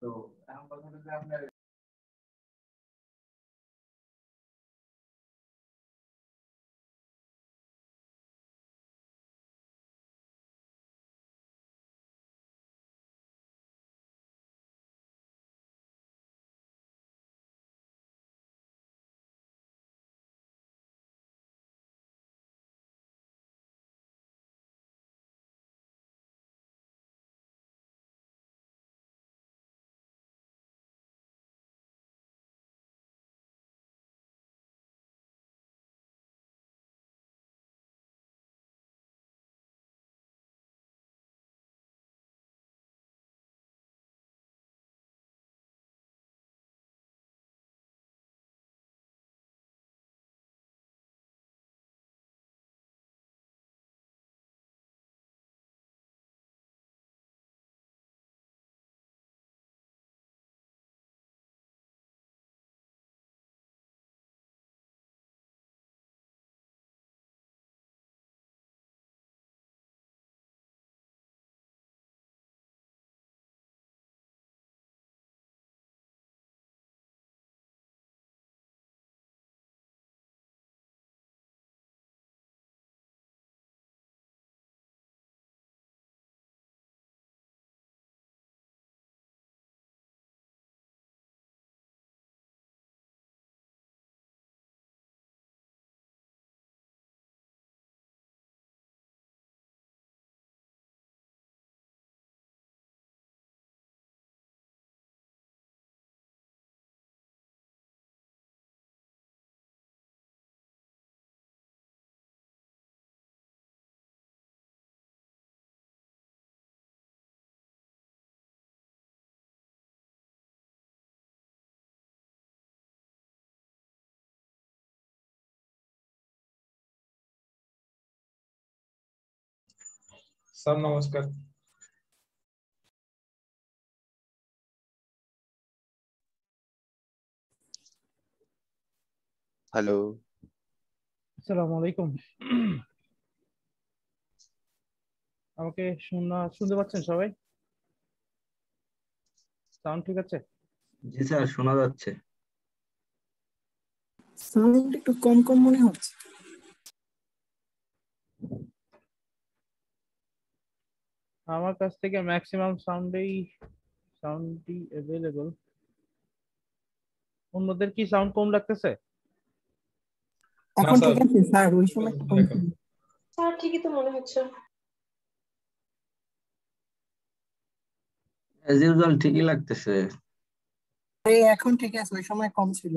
তো এখন কথা হচ্ছে যে আপনার স্যার নমস্কার। হ্যালো। আসসালামু আলাইকুম। আমাকে শুনতে পাচ্ছেন সবাই? সাউন্ড ঠিক আছে? জি স্যার, শোনা যাচ্ছে। সাউন্ড একটু কম কম মনে হচ্ছে। আমার কাছ থেকে ম্যাক্সিমাম সাউন্ডই अवेलेबल। অন্যদের কি সাউন্ড কম লাগতেছে? এখন স্যার, ঠিক আছে স্যার, ওই সময় একটু কম ছিল। স্যার ঠিকই তো মনে হচ্ছে। অ্যাজ ইউজুয়াল ঠিকই লাগতেছে। এই এখন ঠিক আছে, ওই সময় কম ছিল।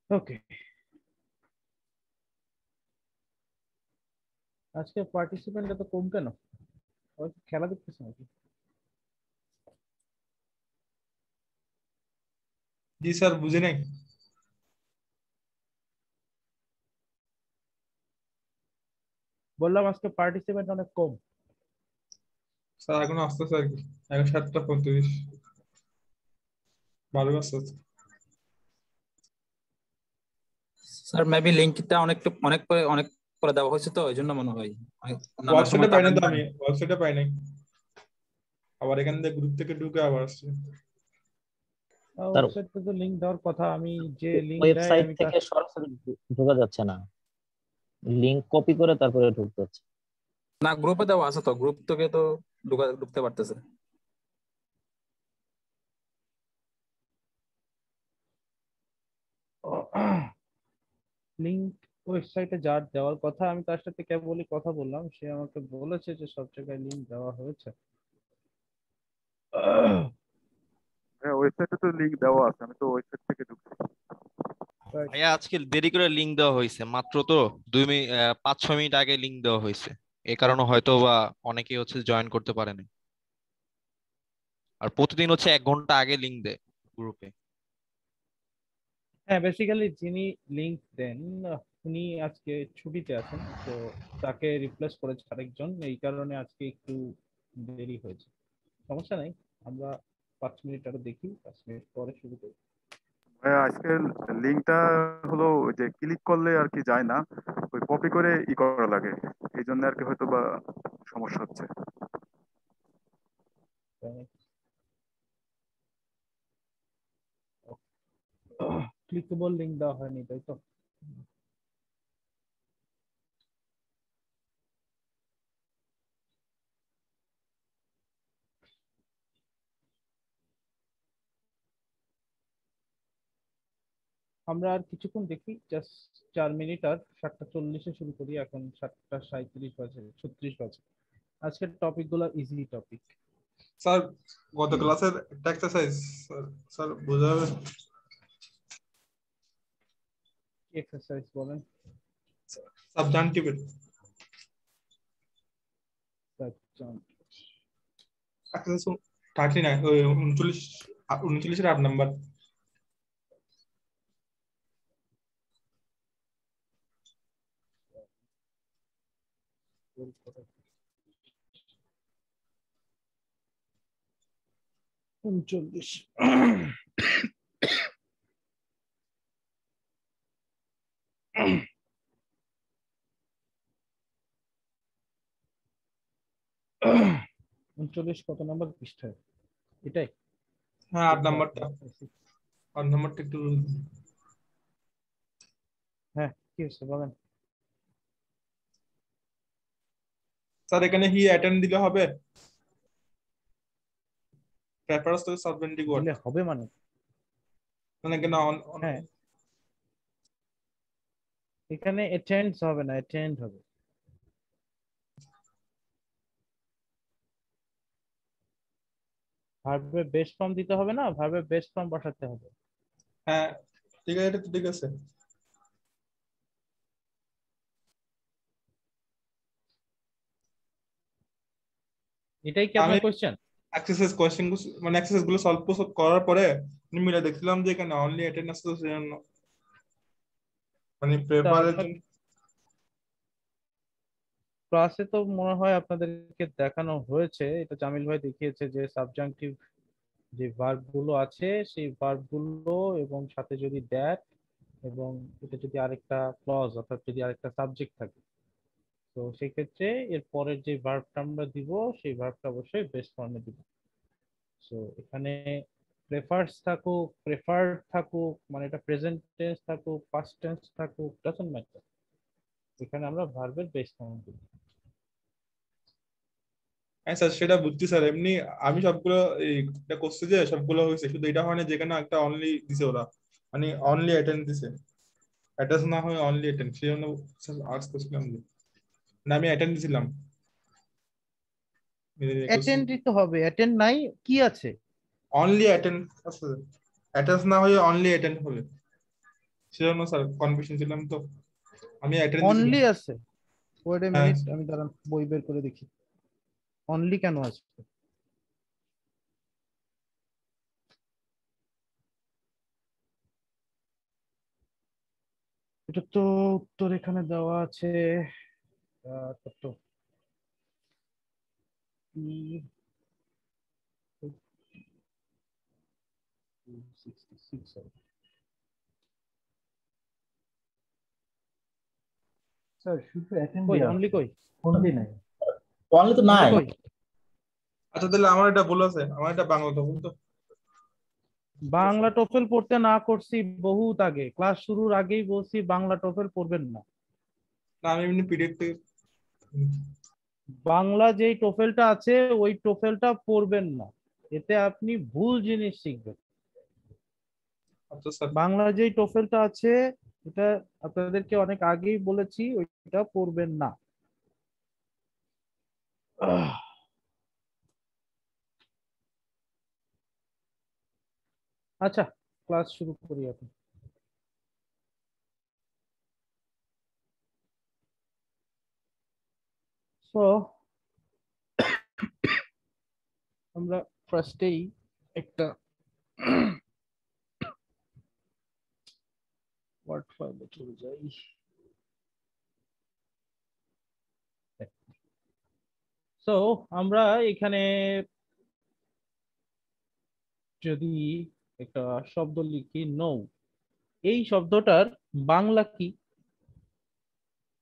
ওকে, আজকে পার্টিসিপেন্ট এত কম কেন? ওই খেলা দেখতেছে নাকি? জি স্যার, বুঝি নাই। বললাম আজকে পার্টিসিপেন্ট অনেক কম। স্যার এখন আসতেছে আর কি, এখন 7:35 ভালো আসছে। স্যার মেবি লিংকটা অনেক পরে দেওয়া হয়েছে, তো এই জন্য মনে হয় নানার ওয়েবসাইটে সময় পাই না তো, আমি ওয়েবসাইটে পাই নাই। আবার এখান থেকে গ্রুপ থেকে ঢুকে আবার আসছে। ওয়েবসাইটে তো লিংক দেওয়ার কথা, আমি যে লিংক দেয় ওয়েবসাইট আমি থেকে সরাসরি ঢোকা যাচ্ছে না, লিংক কপি করে তারপরে ঢুকতে হচ্ছে। না, গ্রুপে দেওয়া আছে তো, গ্রুপ থেকে তো ঢুকতে পারতেছে। লিংক ওয়েবসাইটে যার দেওয়ার কথা, আমি তার সাথে কেবলই কথা বললাম, সে আমাকে বলেছে যে সব জায়গায় লিংক দেওয়া হয়েছে। হ্যাঁ, ওয়েবসাইটে তো লিংক দেওয়া আছে, আমি তো ওয়েবসাইট থেকে ঢুকছি। ভাইয়া আজকে দেরি করে লিংক দেওয়া হয়েছে, মাত্র তো 5-6 মিনিট আগে লিংক দেওয়া হয়েছে। এই কারণে হয়তো বা অনেকেই জয়েন করতে পারেনি। আর প্রতিদিন 1 ঘন্টা আগে লিংক দেয় গ্রুপে। হ্যাঁ, বেসিক্যালি যিনি লিংক দেন উনি আজকে ছুটিতে আছেন, তো তাকে রিপ্লেস করেছে আরেকজন, এই কারণে আজকে একটু দেরি হয়েছে। সমস্যা নাই, আমরা 5 মিনিট আরো দেখি, 5 মিনিট পরে শুরু করি। ভাইয়া আজকের লিঙ্কটা হলো ওই যে ক্লিক করলে আর কি যায় না, ওই কপি করে করা লাগে, এই জন্য আর কি হয়তো বা সমস্যা হচ্ছে। ক্লিকেবল লিংক দেওয়া হয়নি, তাই তো? আমরা আর কিছুক্ষণ দেখি, জাস্ট 4 মিনিট, আর 7:40-এ শুরু করি। এখন 7:37 বাজে, 36 বাজে। আজকের টপিক গুলো ইজি টপিক। স্যার গত ক্লাসের একটা এক্সারসাইজ স্যার বোঝা যাবে? এক্সারসাইজ বলেন। সাবজান্টিভের এক্সারসাইজ 39, ওই 39-এর 8 নাম্বার। উনচল্লিশ। উনচল্লিশ কত নাম্বার পৃষ্ঠায়? এটাই? হ্যাঁ 8 নাম্বারটা, 8 নাম্বারটা একটু। হ্যাঁ, কি হচ্ছে বলেন। স্যার এখানে হি অ্যাটেন্ড দিলে হবে? প্রেফারেন্স তো সাবজেন্টিভ ওয়ার্ড দিলে হবে মানে? মানে কেন হ্যাঁ, এখানে অ্যাটেন্ডস হবে না, অ্যাটেন্ড হবে। ভার্বের বেস ফর্ম দিতে হবে না, ভার্বের বেস ফর্ম বসাতে হবে। হ্যাঁ ঠিক আছে, এটা তো ঠিক আছে। এটাই কি আমি আপনার কোশ্চেন? এক্সারসাইজ কোশ্চেন মানে এক্সারসাইজ গুলো সলভ করার পরে আমি মিলে দেখছিলাম যে এখানে অনলি অ্যাটেন্ড আসছে, তো সেজন্য মানে তা প্রেফারের আপনার জন্য। ক্লাসে তো মনে হয় আপনাদেরকে দেখানো হয়েছে, এটা জামিল ভাই দেখিয়েছে, যে সাবজাংটিভ যে ভার্ব গুলো আছে সেই ভার্ব গুলো এবং সাথে যদি দ্যাট এবং এটা যদি আরেকটা ক্লজ অর্থাৎ যদি আরেকটা সাবজেক্ট থাকে, তো সেই ক্ষেত্রে এর পরের যে ভার্বটা আমরা দিব সেই ভার্বটা অবশ্যই বেস ফর্মে দিব। সো এখানে প্রেফার্স থাকুক, প্রেফার্ড থাকুক, মানে এটা প্রেজেন্ট টেন্স থাকুক, পাস্ট টেন্স থাকুক, ডাজন্ট ম্যাটার, এখানে আমরা ভার্বের বেস ফর্ম দিব। হ্যাঁ স্যার সেটা বুঝছি স্যার, এমনি আমি সবগুলো এটা করছি যে সবগুলো হয়েছে, শুধু এটা হয় না যেখানে একটা অনলি দিছে ওরা, মানে অনলি অ্যাটেন্ড দিছে, অ্যাটাচ না হয় অনলি অ্যাটেন্ড, সেই জন্য আর্টস করছিলাম যে না আমি অ্যাটেন্ড দিছিলাম। অ্যাটেন্ড দিতে হবে, অ্যাটেন্ড নাই কি আছে? অনলি অ্যাটেন্ড আছে, অ্যাটাচ না হয়ে অনলি অ্যাটেন্ড হবে, সেজন্য স্যার কনফিউশন ছিলাম, তো আমি অ্যাটেন্ড দিছিলাম। অনলি আছে? ওয়েট এ হ্যাঁ মিনিট, আমি দাঁড়ান বই বের করে দেখি অনলি কেন আছে। এটা তো উত্তর এখানে দেওয়া আছে। কত 266 হবে। স্যার শুধু অ্যাটেন্ড কই দেয়া অনলি, আছে, কই অনলি নাই, অনলি তো অনলি নাই। কই? আচ্ছা তাহলে আমার এটা ভুল আছে, আমার এটা বাংলা তো ভুল তো। বাংলা টোফেল পড়তে না করছি বহুত আগে, ক্লাস শুরুর আগেই বলছি বাংলা টোফেল পড়বেন না। না আমি এমনি পিডিএফ থেকে। বাংলা যেই টোফেলটা আছে ওই টোফেলটা পড়বেন না, এতে আপনি ভুল জিনিস শিখবেন। আচ্ছা স্যার। বাংলা যেই টোফেলটা আছে এটা আপনাদেরকে অনেক আগেই বলেছি, ওইটা পড়বেন না। আচ্ছা, ক্লাস শুরু করি এখন। সো আমরা ফার্স্টেই একটা ওয়ার্ড ফাইলে চলে যাই। সো আমরা এখানে যদি একটা শব্দ লিখি নো, এই শব্দটার বাংলা কি?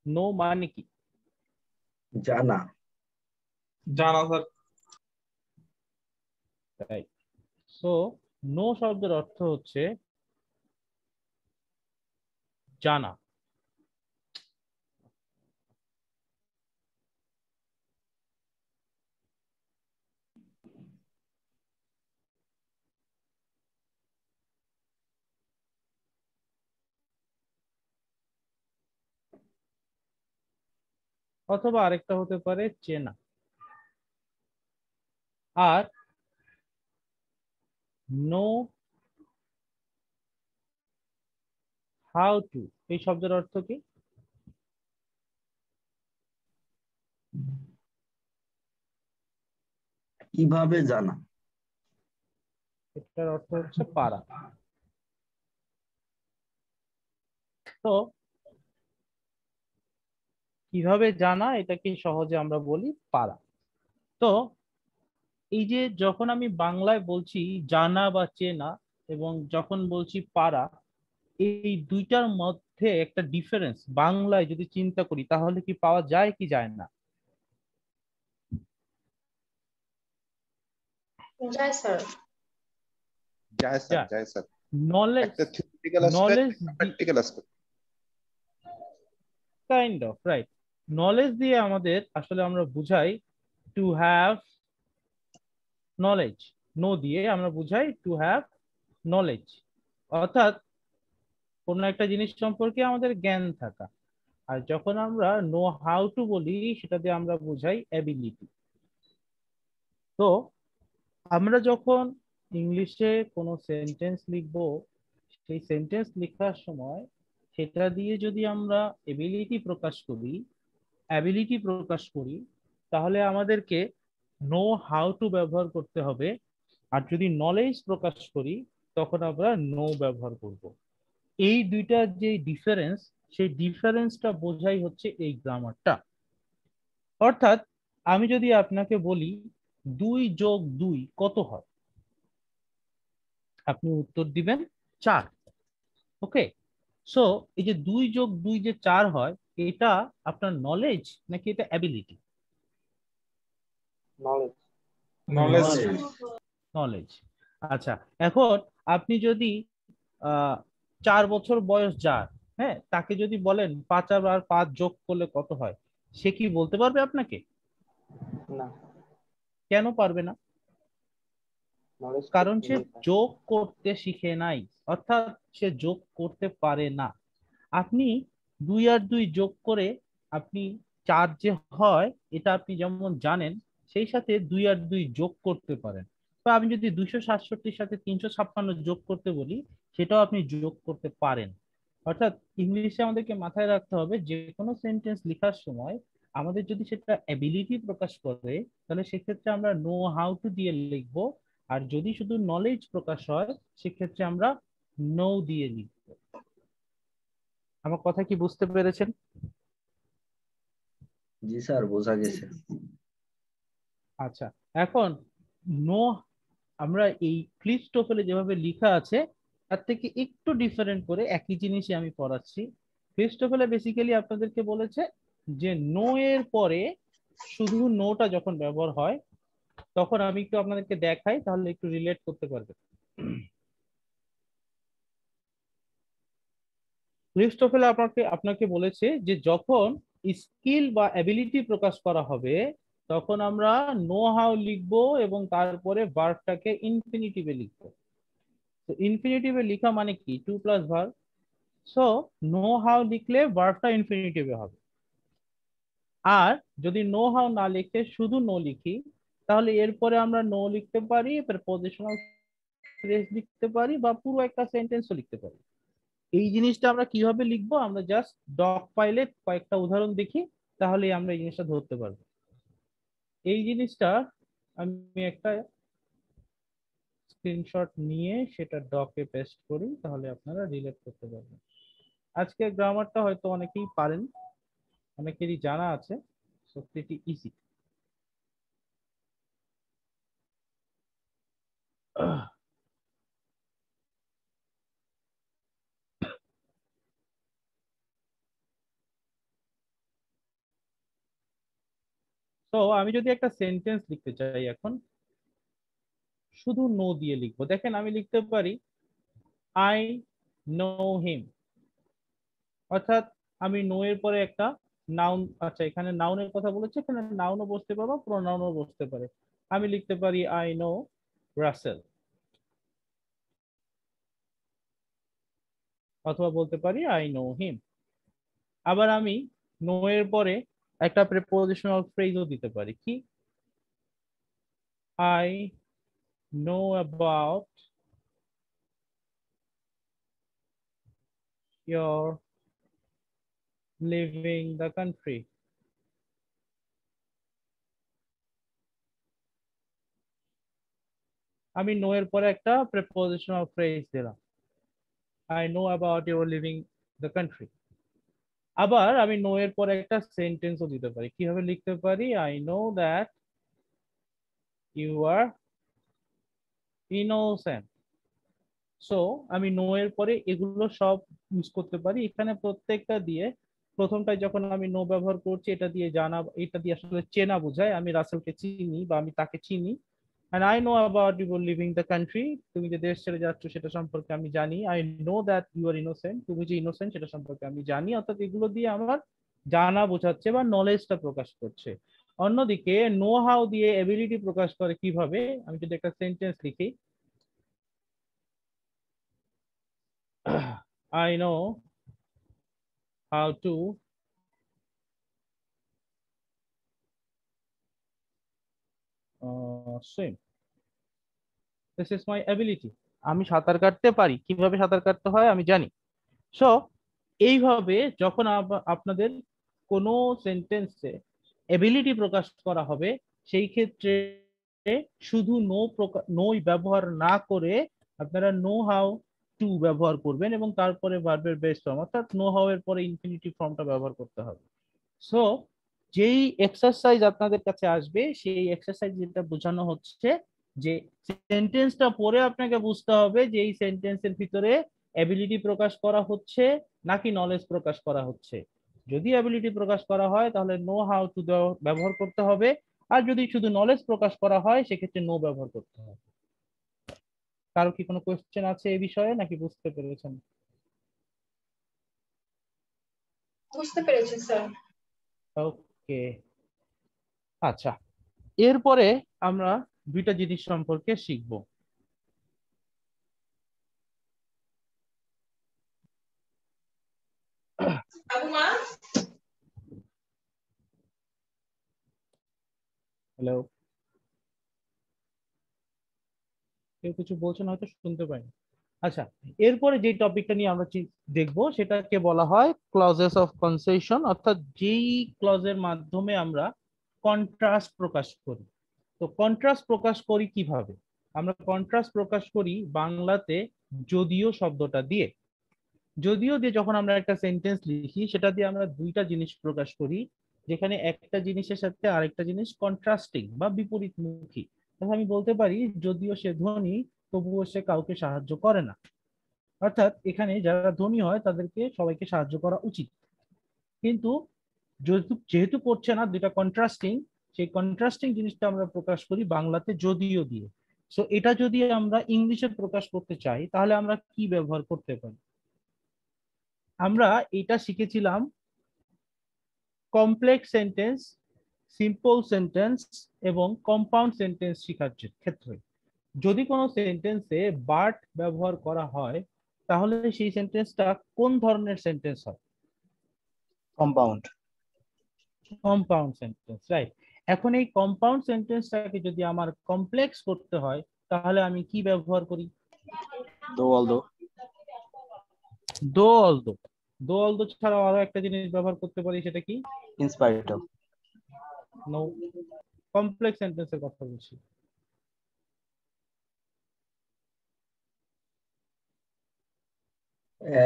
নো মানে কি? জানা। জানা স্যার। রাইট। সো নো শব্দের অর্থ হচ্ছে জানা। অথবা আরেকটা হতে পারে চেনা। আর নো হাউ টু, এই শব্দের অর্থ কি? কিভাবে জানা। এটার অর্থ হচ্ছে পারা। তো কিভাবে জানা এটাকে সহজে আমরা বলি পারা। তো এই যে যখন আমি বাংলায় বলছি জানা বা চেনা এবং যখন বলছি পারা, এই দুইটার মধ্যে একটা ডিফারেন্স বাংলায় যদি চিন্তা করি তাহলে কি পাওয়া যায় কি যায় না? যায় স্যার। যায় স্যার, যায় স্যার। নলেজ, একটা থিওরিটিক্যাল অ্যাসপেক্ট, নলেজ একটা practical aspect. Kind of right. Knowledge দিয়ে আমাদের আসলে আমরা বুঝাই টু হ্যাভ নলেজ, নো দিয়ে আমরা বুঝাই টু হ্যাভ নলেজ, অর্থাৎ কোন একটা জিনিস সম্পর্কে আমাদের জ্ঞান থাকা। আর যখন আমরা নো হাউ টু বলি সেটা দিয়ে আমরা বুঝাই অ্যাবিলিটি। তো আমরা যখন ইংলিশে কোনো সেন্টেন্স লিখব, সেই সেন্টেন্স লেখার সময় সেটা দিয়ে যদি আমরা এবিলিটি প্রকাশ করি, অ্যাবিলিটি প্রকাশ করি, তাহলে আমাদেরকে নো হাউ টু ব্যবহার করতে হবে। আর যদি নলেজ প্রকাশ করি তখন আমরা নো ব্যবহার করব। এই দুইটার যে ডিফারেন্স, সেই ডিফারেন্সটা বোঝাই হচ্ছে এই গ্রামারটা। অর্থাৎ আমি যদি আপনাকে বলি 2+2 কত হয়, আপনি উত্তর দিবেন 4। ওকে, সো এই যে 2+2 যে 4 হয়, এটা আপনার নলেজ নাকি এটা অ্যাবিলিটি? নলেজ। নলেজ। আচ্ছা, এখন আপনি যদি 4 বছর বয়স যার, হ্যাঁ, তাকে যদি বলেন 5 আর 5 যোগ করলে কত হয়, সে কি বলতে পারবে আপনাকে? না। কেন পারবে না? নলেজ কারণ সে যোগ করতে শিখে নাই, অর্থাৎ সে যোগ করতে পারে না। আপনি 2 আর 2 যোগ করে আপনি 4 যে হয় এটা আপনি যেমন জানেন, সেই সাথে 2 আর 2 যোগ করতে পারেন। তো আমি যদি 267 সাথে 356 যোগ করতে বলি, সেটাও আপনি যোগ করতে পারেন। অর্থাৎ ইংলিশে আমাদেরকে মাথায় রাখতে হবে যে কোনো সেন্টেন্স লেখার সময় আমাদের যদি সেটা অ্যাবিলিটি প্রকাশ করে তাহলে সেক্ষেত্রে আমরা নো হাউ টু দিয়ে লিখবো, আর যদি শুধু নলেজ প্রকাশ হয় সেক্ষেত্রে আমরা নো দিয়ে লিখবো। আমার কথা কি বুঝতে পেরেছেন? জি স্যার, বোঝা গেছে। আচ্ছা, এখন নো আমরা এই ক্লিস্টোফেলে যেভাবে লেখা আছে তার থেকে একটু ডিফারেন্ট করে একই জিনিসই আমি পড়াচ্ছি। ক্লিস্টোফেলে বেসিক্যালি আপনাদেরকে বলেছে যে নো এর পরে শুধু নোটা যখন ব্যবহার হয়, তখন আমি একটু আপনাদেরকে দেখাই তাহলে একটু রিলেট করতে পারবেন। ক্লিস্টোফেল আপনাকে আপনাকে বলেছে যে যখন স্কিল বা অ্যাবিলিটি প্রকাশ করা হবে তখন আমরা নো হাউ লিখবো এবং তারপরে ভার্বটাকে ইনফিনিটিভে লিখবো। তো ইনফিনিটিভে লেখা মানে কি? 2 + ভার্ব। সো নো হাউ লিখলে ভার্বটা ইনফিনিটিভে হবে। আর যদি নো হাউ না লিখে শুধু নো লিখি তাহলে এরপরে আমরা নো লিখতে পারি, প্রিপজিশনাল ফ্রেজ লিখতে পারি, বা পুরো একটা সেন্টেন্সও লিখতে পারি। এই জিনিসটা আমরা কিভাবে লিখবো, আমরা জাস্ট ডক পাইলে কয়েকটা উদাহরণ দেখি তাহলেই আমরা এই জিনিসটা ধরতে পারবো। এই জিনিসটা আমি একটা স্ক্রিনশট নিয়ে সেটা ডকে পেস্ট করি তাহলে আপনারা রিলেট করতে পারবেন। আজকে গ্রামারটা হয়তো অনেকেই পারেন, অনেকেরই জানা আছে, সো প্রিটি ইজি। তো আমি যদি একটা সেন্টেন্স লিখতে চাই এখন, শুধু নো দিয়ে লিখবো। দেখেন আমি লিখতে পারি আই নো হিম, অর্থাৎ আমি নো এর পরে একটা নাউন, আচ্ছা এখানে নাউনের কথা বলেছে, এখানে নাউনও বসতে পারো, প্রোনাউনও বসতে পারে। আমি লিখতে পারি আই নো রাসেল, অথবা বলতে পারি আই নো হিম। আবার আমি নো এর পরে একটা প্রিপোজিশনাল ফ্রেজও দিতে পারি, কি I know about your living the country. আমি নো এর পরে একটা প্রিপোজিশনাল ফ্রেজ দিলাম, I know about your living the country. আবার আমি নো এর পরে একটা সেন্টেন্সও দিতে পারি। কিভাবে লিখতে পারি? I know that you are innocent. So আমি নো এর পরে এগুলো সব ইউজ করতে পারি। এখানে প্রত্যেকটা দিয়ে প্রথমটায় যখন আমি নো ব্যবহার করছি, এটা দিয়ে জানা, এটা দিয়ে আসলে চেনা বোঝায় আমি রাসেলকে চিনি বা আমি তাকে চিনি। And I know about you living the country. তুমি যে দেশ ছেড়ে যাচ্ছ সেটা সম্পর্কে আমি জানি। I know that you are innocent. তুমি যে ইনোসেন্ট সেটা সম্পর্কে আমি জানি। অর্থাৎ এগুলো দিয়ে আমার জানা বোঝাচ্ছে বা নলেজটা প্রকাশ করছে। অন্যদিকে নো হাউ দিয়ে এবিলিটি প্রকাশ করে কিভাবে? আমি যদি একটা সেন্টেন্স লিখি, I know how to swim. This is my ability. আমি সাঁতার কাটতে পারি। কিভাবে সাঁতার কাটতে হয় আমি জানি। সো এইভাবে যখন আপনাদের কোনো সেন্টেন্সে এবিলিটি প্রকাশ করা হবে, সেই ক্ষেত্রে শুধু নো ব্যবহার না করে আপনারা নো হাউ টু ব্যবহার করবেন এবং তারপরে ভার্বের বেস ফর্ম, অর্থাৎ নো হাউ এর পরে ইনফিনিটিভ ফর্মটা ব্যবহার করতে হবে। সো যেই এক্সারসাইজ আপনাদের কাছে আসবে, সেই এক্সারসাইজ যেটা বোঝানো হচ্ছে যে সেন্টেন্সটা পড়ে আপনাকে বুঝতে হবে যে এই সেন্টেন্সের ভিতরে অ্যাবিলিটি প্রকাশ করা হচ্ছে নাকি নলেজ প্রকাশ করা হচ্ছে। যদি অ্যাবিলিটি প্রকাশ করা হয় তাহলে নো হাউ টু ব্যবহার করতে হবে, আর যদি শুধু নলেজ প্রকাশ করা হয় সেক্ষেত্রে নো ব্যবহার করতে হবে। কারো কি কোনো কোয়েশ্চেন আছে এই বিষয়ে নাকি বুঝতে পেরেছেন? বুঝতে পেরেছি স্যার। ওকে, আচ্ছা এরপরে আমরা দুইটা জিনিস সম্পর্কে শিখবো। হ্যালো, কেউ কিছু বলছেন, হয়তো শুনতে পাইনি। আচ্ছা, এরপরে যে টপিকটা নিয়ে আমরা দেখবো সেটাকে বলা হয় ক্লজেস অফ কনসেশন, অর্থাৎ যেই ক্লজের মাধ্যমে আমরা কন্ট্রাস্ট প্রকাশ করি। তো কন্ট্রাস্ট প্রকাশ করি কিভাবে? আমরা কন্ট্রাস্ট প্রকাশ করি বাংলাতে যদিও শব্দটা দিয়ে। যদিও দিয়ে যখন আমরা একটা সেন্টেন্স লিখি, সেটা দিয়ে আমরা দুইটা জিনিস প্রকাশ করি, যেখানে একটা জিনিসের সাথে আরেকটা জিনিস কন্ট্রাস্টিং বা বিপরীতমুখী। আমি বলতে পারি যদিও সে ধনী তবুও সে কাউকে সাহায্য করে না। অর্থাৎ এখানে যারা ধনী হয় তাদেরকে সবাইকে সাহায্য করা উচিত, কিন্তু যেহেতু করছে না, দুইটা কন্ট্রাস্টিং, সেই কন্ট্রাস্টিং জিনিসটা আমরা প্রকাশ করি বাংলাতে যদিও দিয়ে। সো এটা যদি আমরা ইংলিশে প্রকাশ করতে চাই তাহলে আমরা কি ব্যবহার করতে পারি? আমরা এটা শিখেছিলাম কমপ্লেক্স সেন্টেন্স, সিম্পল সেন্টেন্স এবং কম্পাউন্ড সেন্টেন্স শেখার ক্ষেত্রে। যদি কোনো সেন্টেন্সে বাট ব্যবহার করা হয় তাহলে সেই সেন্টেন্সটা কোন ধরনের সেন্টেন্স হয়? কম্পাউন্ড। Compound sentence, right. এখন এই কম্পাউন্ড সেন্টেন্সটাকে যদি আমার কমপ্লেক্স করতে হয় তাহলে আমি কি ব্যবহার করি? দো অলদো। দো অলদো। দো অলদো ছাড়াও আরো একটা জিনিস ব্যবহার করতে পারি, সেটা কি? In spite of. নো, কমপ্লেক্স সেন্টেন্সের কথা বলছি।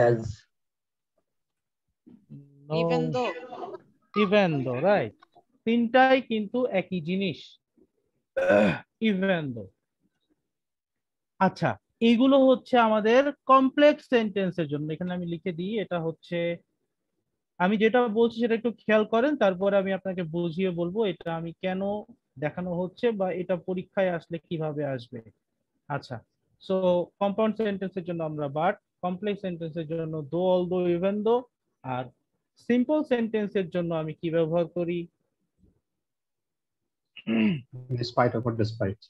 as, even though, right. তিনটাই কিন্তু একই জিনিস, ইভেন দো। আচ্ছা, এইগুলো হচ্ছে আমাদের কমপ্লেক্স সেন্টেন্সের জন্য। এখানে আমি লিখে দিই, এটা হচ্ছে, আমি যেটা বলছি সেটা একটু খেয়াল করেন, তারপরে আমি আপনাকে বুঝিয়ে বলবো এটা আমি কেন দেখানো হচ্ছে বা এটা পরীক্ষায় আসলে কিভাবে আসবে। আচ্ছা, সো কম্পাউন্ড সেন্টেন্সের জন্য আমরা বাট, কমপ্লেক্স সেন্টেন্সের জন্য দো, অলদো, ইভেন দো, আর সিম্পল সেন্টেন্সের জন্য আমি কি ব্যবহার করি? Despite or despite.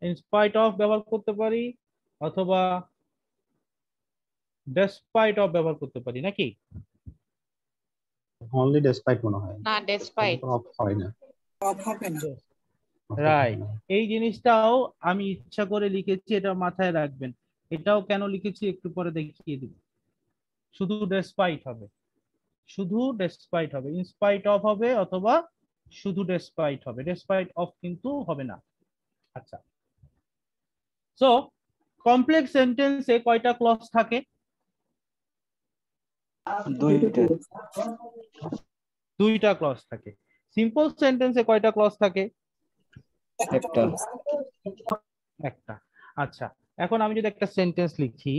In spite of ব্যবহার করতে পারি, অথবা ডেসপাইট অফ ব্যবহার করতে পারি, নাকি? Only despite মনে হয়, না ডেসপাইট অফ হয় না। অফ হবে না। রাইট, এই জিনিসটাও আমি ইচ্ছা করে লিখেছি, এটা মাথায় রাখবেন। এটাও কেন লিখেছি একটু পরে দেখিয়ে দিব। শুধু ডেসপাইট হবে, শুধু ডেসপাইট হবে, ইনস্পাইট অফ হবে অথবা শুধু ডেসপাইট হবে, ডেসপাইট অফ কিন্তু হবে না। আচ্ছা, সো কমপ্লেক্স সেন্টেন্সে কয়টা ক্লজ থাকে? দুইটা ক্লজ থাকে। সিম্পল সেন্টেন্সে কয়টা ক্লজ থাকে? একটা। আচ্ছা, এখন আমি যদি একটা সেন্টেন্স লিখি,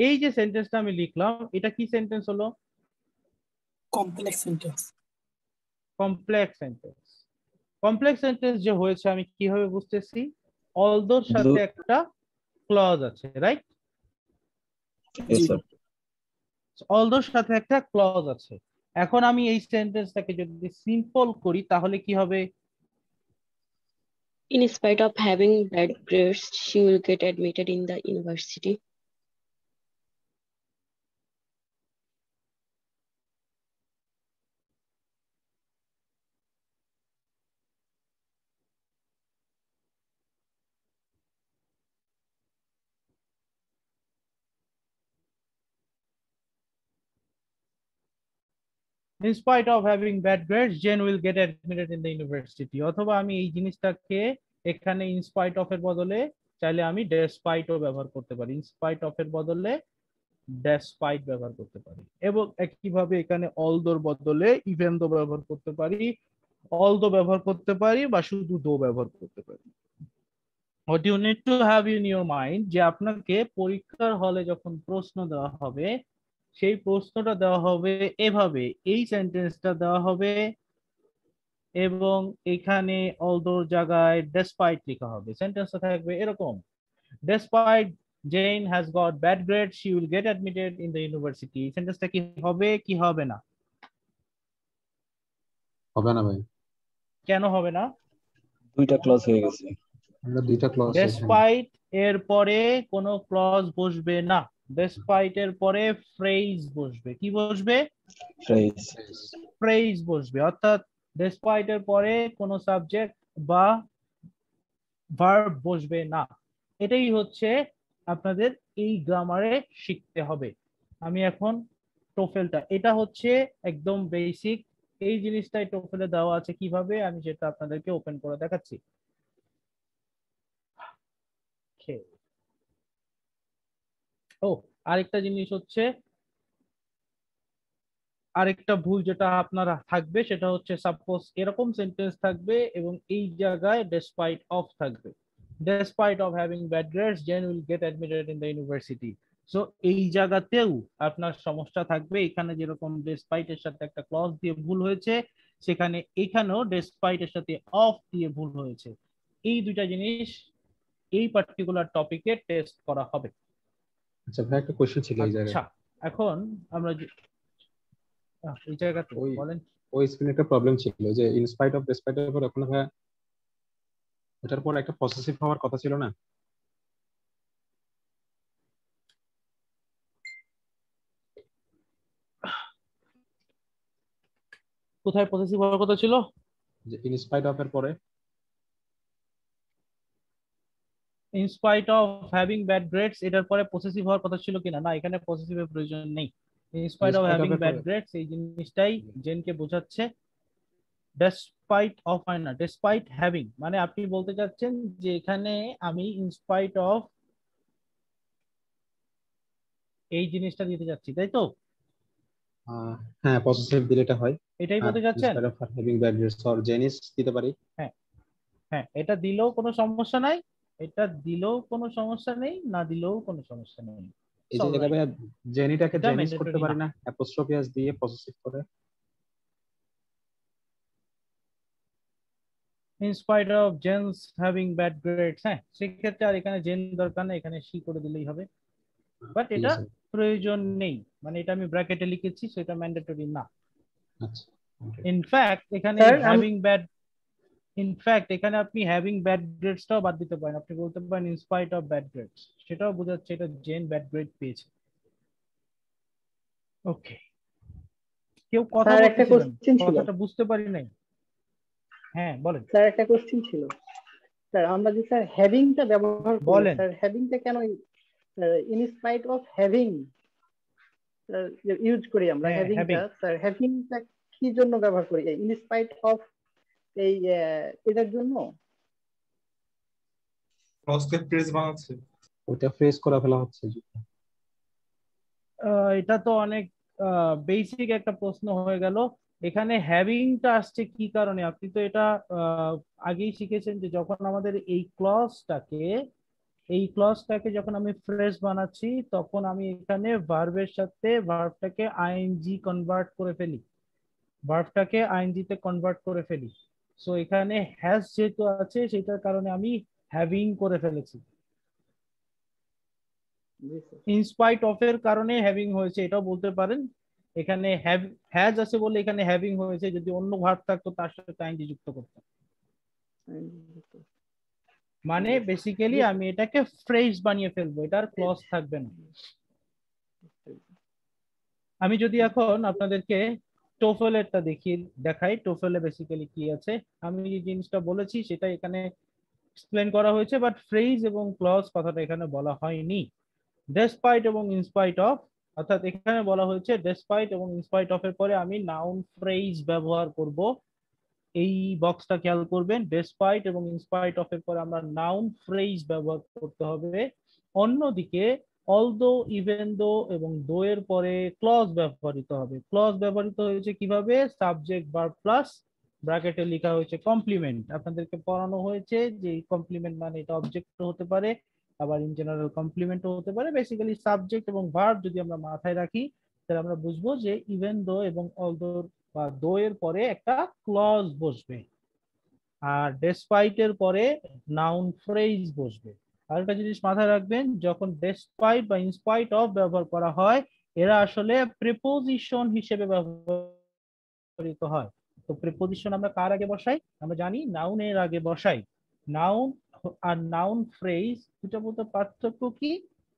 এই যে সেন্টেন্সটা আমি লিখলাম, এটা কি সেন্টেন্স হলো? Complex sentence. Complex sentence. Complex sentence যে হয়েছে আমি কিভাবে বুঝতেছি? অলদোর সাথে একটা ক্লজ আছে, রাইট? অলদোর সাথে একটা ক্লজ আছে। এখন আমি এই সেন্টেন্সটাকে যদি সিম্পল করি তাহলে কি হবে? In spite of having bad grades, she will get admitted in the university. In spite of having bad grades, Jane will get admitted in the university. অথবা আমি এই জিনিসটাকে এখানে in spite of এর বদলে চাইলে আমি despite ও ব্যবহার করতে পারি। in spite of এর বদলে despite ব্যবহার করতে পারি, এবং একইভাবে এখানে although বদলে even though ব্যবহার করতে পারি, although ব্যবহার করতে পারি, বা শুধু though ব্যবহার করতে পারি। What you need to have in your mind, যে আপনাকে পরীক্ষার হলে যখন প্রশ্ন দেওয়া হবে, সেই প্রশ্নটা দেওয়া হবে এভাবে, এই সেন্টেন্সটা দেওয়া হবে এবং এখানে although জায়গায় despite লেখা হবে। সেন্টেন্সটা থাকবে এরকম: Despite Jane has got bad grades, she will get admitted in the university. সেন্টেন্সটা কি হবে কি হবে না? হবে না ভাই। কেন হবে না? দুইটা ক্লজ হয়ে গেছে। আমরা দুইটা ক্লজ Despite এর পরে কোনো ক্লজ বসবে না। Despite এর পরে ফ্রেজ বসবে। কি বসবে? ফ্রেজ বসবে। অর্থাৎ despite এর পরে কোনো সাবজেক্ট বা ভার্ব বসবে না। এটাই হচ্ছে আপনাদের এই গ্রামারে শিখতে হবে। আমি এখন টোফেলটা, এটা হচ্ছে একদম বেসিক, এই জিনিসটাই টোফেলে দেওয়া আছে কিভাবে, আমি যেটা আপনাদেরকে ওপেন করে দেখাচ্ছি। ও আরেকটা জিনিস হচ্ছে, আরেকটা ভুল যেটা আপনারা থাকবে সেটা হচ্ছে, সাপোজ এরকম সেন্টেন্স থাকবে এবং এই জায়গায় despite of থাকবে। Despite of having bad grades, Jane will get admitted in the university. So এই জায়গাতেও আপনার সমস্যা থাকবে। এখানে যেরকম despite এর সাথে একটা ক্লজ দিয়ে ভুল হয়েছে, সেখানে এখানেও despite এর সাথে of দিয়ে ভুল হয়েছে। এই দুইটা জিনিস এই পার্টিকুলার টপিকে টেস্ট করা হবে। আচ্ছা ভাই, একটা কোশ্চেন ছিল এই জায়গায়। আচ্ছা এখন আমরা এই জায়গাতে ওই বলেন। ওই স্ক্রিনে একটা প্রবলেম ছিল যে ইনস্পাইট অফ ডেসপাইটের পর ওখানে ভাই ওটার পর একটা পসেসিভ হওয়ার কথা ছিল না? কোথায় পসেসিভ হওয়ার কথা ছিল? যে ইনস্পাইট অফ এর পরে in spite of having bad grades এটার পরে পসেসিভ হওয়ার কথা ছিল কিনা? না, এখানে পসেসিভের প্রয়োজন নেই। In spite of in spite of having এর ব্যাড পরে গ্রেডস এই জিনিসটাই জেনকে বোঝাচ্ছে। ডেসপাইট অফ হয় না, ডেসপাইট হ্যাভিং মানে আপনি বলতে চাচ্ছেন যে এখানে আমি ইন স্পাইট অফ এই জিনিসটা দিতে যাচ্ছি, তাই তো? হ্যাঁ, পসেসিভ দিলে এটা হয়। এটাই আর বলতে চাচ্ছেন? In spite of having bad grades or জেনিস দিতে পারি। হ্যাঁ হ্যাঁ, এটা দিলেও কোনো সমস্যা নাই, এটা দিলেও কোনো সমস্যা নেই, না দিলেও কোনো সমস্যা নেই। এই যে জায়গায় ভাই জেনিটাকে এটা জেনিস করতে ম্যান্ডেটরি পারি না। না অ্যাপোস্ট্রফি এস দিয়ে পসেসিভ করে? In spite of জেনস having bad grades, হ্যাঁ সেক্ষেত্রে আর এখানে জেন দরকার নেই, এখানে সি করে দিলেই হবে। বাট ঠিক এটা আছে। প্রয়োজন নেই, মানে এটা আমি ব্র্যাকেটে লিখেছি, সেটা ম্যান্ডেটরি না। আচ্ছা ইনফ্যাক্ট এখানে স্যার হ্যাভিং ব্যাড, ইনফ্যাক্ট এখানে আপনি হ্যাভিং ব্যাড গ্রেডসটাও বাদ দিতে পারেন, আপনি বলতে পারেন in spite of bad grades, সেটাও বোঝাচ্ছে এটা জেন ব্যাড গ্রেড পেয়েছে। ওকে, কেউ কথা স্যার একটা বলতেছিলেন, কোশ্চেন ছিল। কথাটা বুঝতে পারি নাই। হ্যাঁ বলেন। স্যার একটা কোশ্চেন ছিল। স্যার আমরা যে স্যার হ্যাভিংটা ব্যবহার করি, বলেন। স্যার হ্যাভিংটা কেন in spite of having use করি আমরা? হ্যাঁ, হ্যাভিংটা having। স্যার হ্যাভিংটা কি জন্য ব্যবহার করি? ইন স্পাইট অফ এই এটার জন্য? ক্লজকে ফ্রেজ বানাচ্ছে। ওটা ফ্রেজ করা ফেলা হচ্ছে। এটা তো অনেক বেসিক একটা প্রশ্ন হয়ে গেল। এখানে হ্যাভিংটা আসছে কি কারণে? আপনি তো এটা আগেই শিখেছেন যে যখন আমাদের এই ক্লজটাকে যখন আমি ফ্রেজ বানাচ্ছি তখন আমি এখানে ভার্বের সাথে ভার্বটাকে আইএনজি কনভার্ট করে ফেলি, ভার্বটাকে আইএনজি তে কনভার্ট করে ফেলি। সো এখানে হ্যাজ যেহেতু আছে সেটার কারণে আমি হ্যাভিং করে ফেলেছি। ইনস্পাইট অফ এর কারণে হ্যাভিং হয়েছে এটাও বলতে পারেন। এখানে হ্যাজ আছে বলে এখানে হ্যাভিং হয়েছে, যদি অন্য ভার্ব থাকতো তার সাথে আইএনজি যুক্ত করতাম। মানে বেসিক্যালি আমি এটাকে ফ্রেজ বানিয়ে ফেলবো, এটার ক্লজ থাকবে না। আমি যদি এখন আপনাদেরকে টোফেলেরটা দেখাই, টোফেলে বেসিক্যালি কি আছে, আমি যে জিনিসটা বলেছি সেটা এখানে এক্সপ্লেন করা হয়েছে, বাট ফ্রেজ এবং ক্লজ কথাটা এখানে বলা হয়নি। ডেসপাইট এবং ইনস্পাইট অফ, অর্থাৎ এখানে বলা হয়েছে ডেসপাইট এবং ইনস্পাইট অফ এর পরে আমি নাউন ফ্রেজ ব্যবহার করব। এই বক্সটা খেয়াল করবেন, ডেসপাইট এবং ইনস্পাইট অফ এর পরে আমরা নাউন ফ্রেজ ব্যবহার করতে হবে। অন্যদিকে অলদো, ইভেন দো এবং দো এর পরে ক্লজ ব্যবহৃত হবে। ক্লজ ব্যবহৃত হয়েছে কিভাবে? সাবজেক্ট ভার্ব প্লাস ব্র্যাকেটে লেখা হয়েছে কমপ্লিমেন্ট। আপনাদেরকে পড়ানো হয়েছে যে কমপ্লিমেন্ট মানে এটা অবজেক্ট হতে পারে, আবার ইন জেনারেল কমপ্লিমেন্টও হতে পারে। বেসিক্যালি সাবজেক্ট এবং ভার্ব যদি আমরা মাথায় রাখি তাহলে আমরা বুঝবো যে ইভেন দো এবং অলদো বা দো এর পরে একটা ক্লজ বসবে, আর ডেসপাইট এর পরে নাউন ফ্রেজ বসবে। আর একটা জিনিস মাথায় রাখবেন, যখন ডেসপাইট বা ইনস্পাইট অফ ব্যবহার করা হয় এরা আসলে প্রিপোজিশন হিসেবে ব্যবহৃত হয়। তো প্রিপোজিশন আমরা কার আগে বসাই? আমরা জানি নাউনের আগে বসাই। নাউন আর নাউন ফ্রেজ দুটার মধ্যে পার্থক্য কি?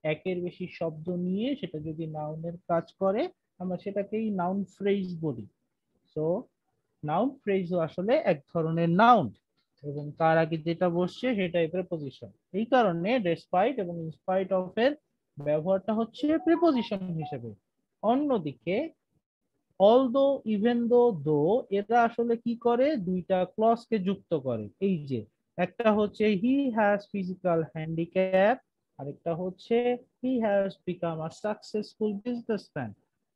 একের বেশি শব্দ নিয়ে সেটা যদি নাউনের কাজ করে আমরা সেটাকেই নাউন ফ্রেজ বলি। সো নাউন ফ্রেজ আসলে এক ধরনের নাউন এবং তার আগে যেটা বসছে সেটাই প্রিপোজিশন। এই কারণে ডেসপাইট এবং ইনস্পাইট অফ এর ব্যবহারটা হচ্ছে প্রিপোজিশন হিসেবে। অন্যদিকে অলদো, ইভেন দো, দো এরা আসলে কি করে? দুইটা ক্লজকে যুক্ত করে। এই যে একটা হচ্ছে হি হ্যাজ ফিজিক্যাল হ্যান্ডিক্যাপ, আরেকটা হচ্ছে he has become a successful businessman.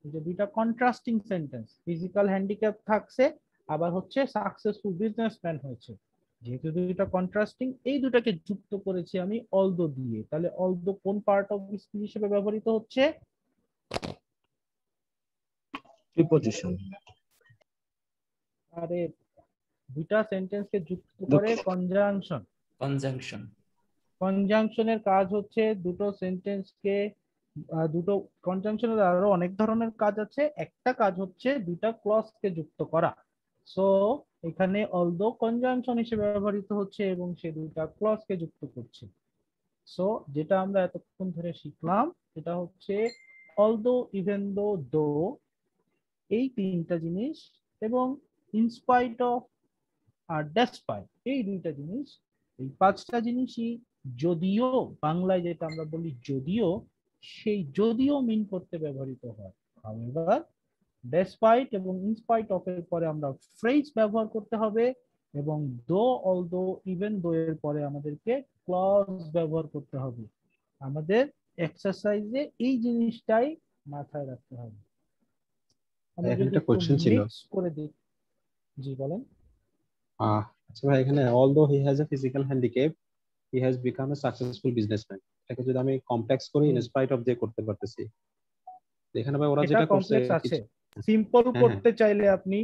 এই যে দুইটা কন্ট্রাস্টিং সেন্টেন্স, ফিজিক্যাল হ্যান্ডিক্যাপ থাকছে আবার হচ্ছে সাকসেসফুল বিজনেসম্যান হয়েছে। যেহেতু দুইটা কন্ট্রাস্টিং, এই দুটাকে যুক্ত করেছি আমি অলদো দিয়ে। তাহলে অলদো কোন পার্ট অফ স্পিচ হিসেবে ব্যবহৃত হচ্ছে? প্রিপোজিশন। আরে দুইটা সেন্টেন্সকে যুক্ত করে কনজাংশন। কনজাংশন। কনজাংশনের কাজ হচ্ছে দুটো সেন্টেন্সকে দুটো কনজাংশনের আরো অনেক ধরনের কাজ আছে। একটা কাজ হচ্ছে দুটা ক্লজকে যুক্ত করা। সো এখানে অলদো কনজাংশন হিসেবে ব্যবহৃত হচ্ছে এবং সে দুটা ক্লজকে যুক্ত করছে। সো যেটা আমরা এতক্ষণ ধরে শিখলাম সেটা হচ্ছে অলদো, ইভেন দো, দো, এই তিনটা জিনিস, এবং ইনস্পাইট অফ আর ডেসপাইট, এই দুইটা জিনিস, এই পাঁচটা জিনিসই যদিও, বাংলায় যেটা আমরা বলি যদিও, সেই যদিও মিন করতে ব্যবহৃত হয়। হাউএভার ডেসপাইট এবং ইনস্পাইট অফ এর পরে আমরা ফ্রেজ ব্যবহার করতে হবে, এবং দো, অলদো, ইভেন দো এর পরে আমাদেরকে ক্লজ ব্যবহার করতে হবে। আমাদের এক্সারসাইজে এই জিনিসটাই মাথায় রাখতে হবে। আমি এখানে যদি একটা একটু কোশ্চেন ছিল। মিক্স করে দিই। জি বলেন। আচ্ছা ভাই, এখানে although he has a physical handicap, he has become a successful businessman, এটাকে যদি আমি কমপ্লেক্স করি in spite of দিয়ে করতে পারতেছি। এখানে ভাই ওরা এটা যেটা করছে কমপ্লেক্স আছে, সিম্পল হ্যাঁ, করতে চাইলে আপনি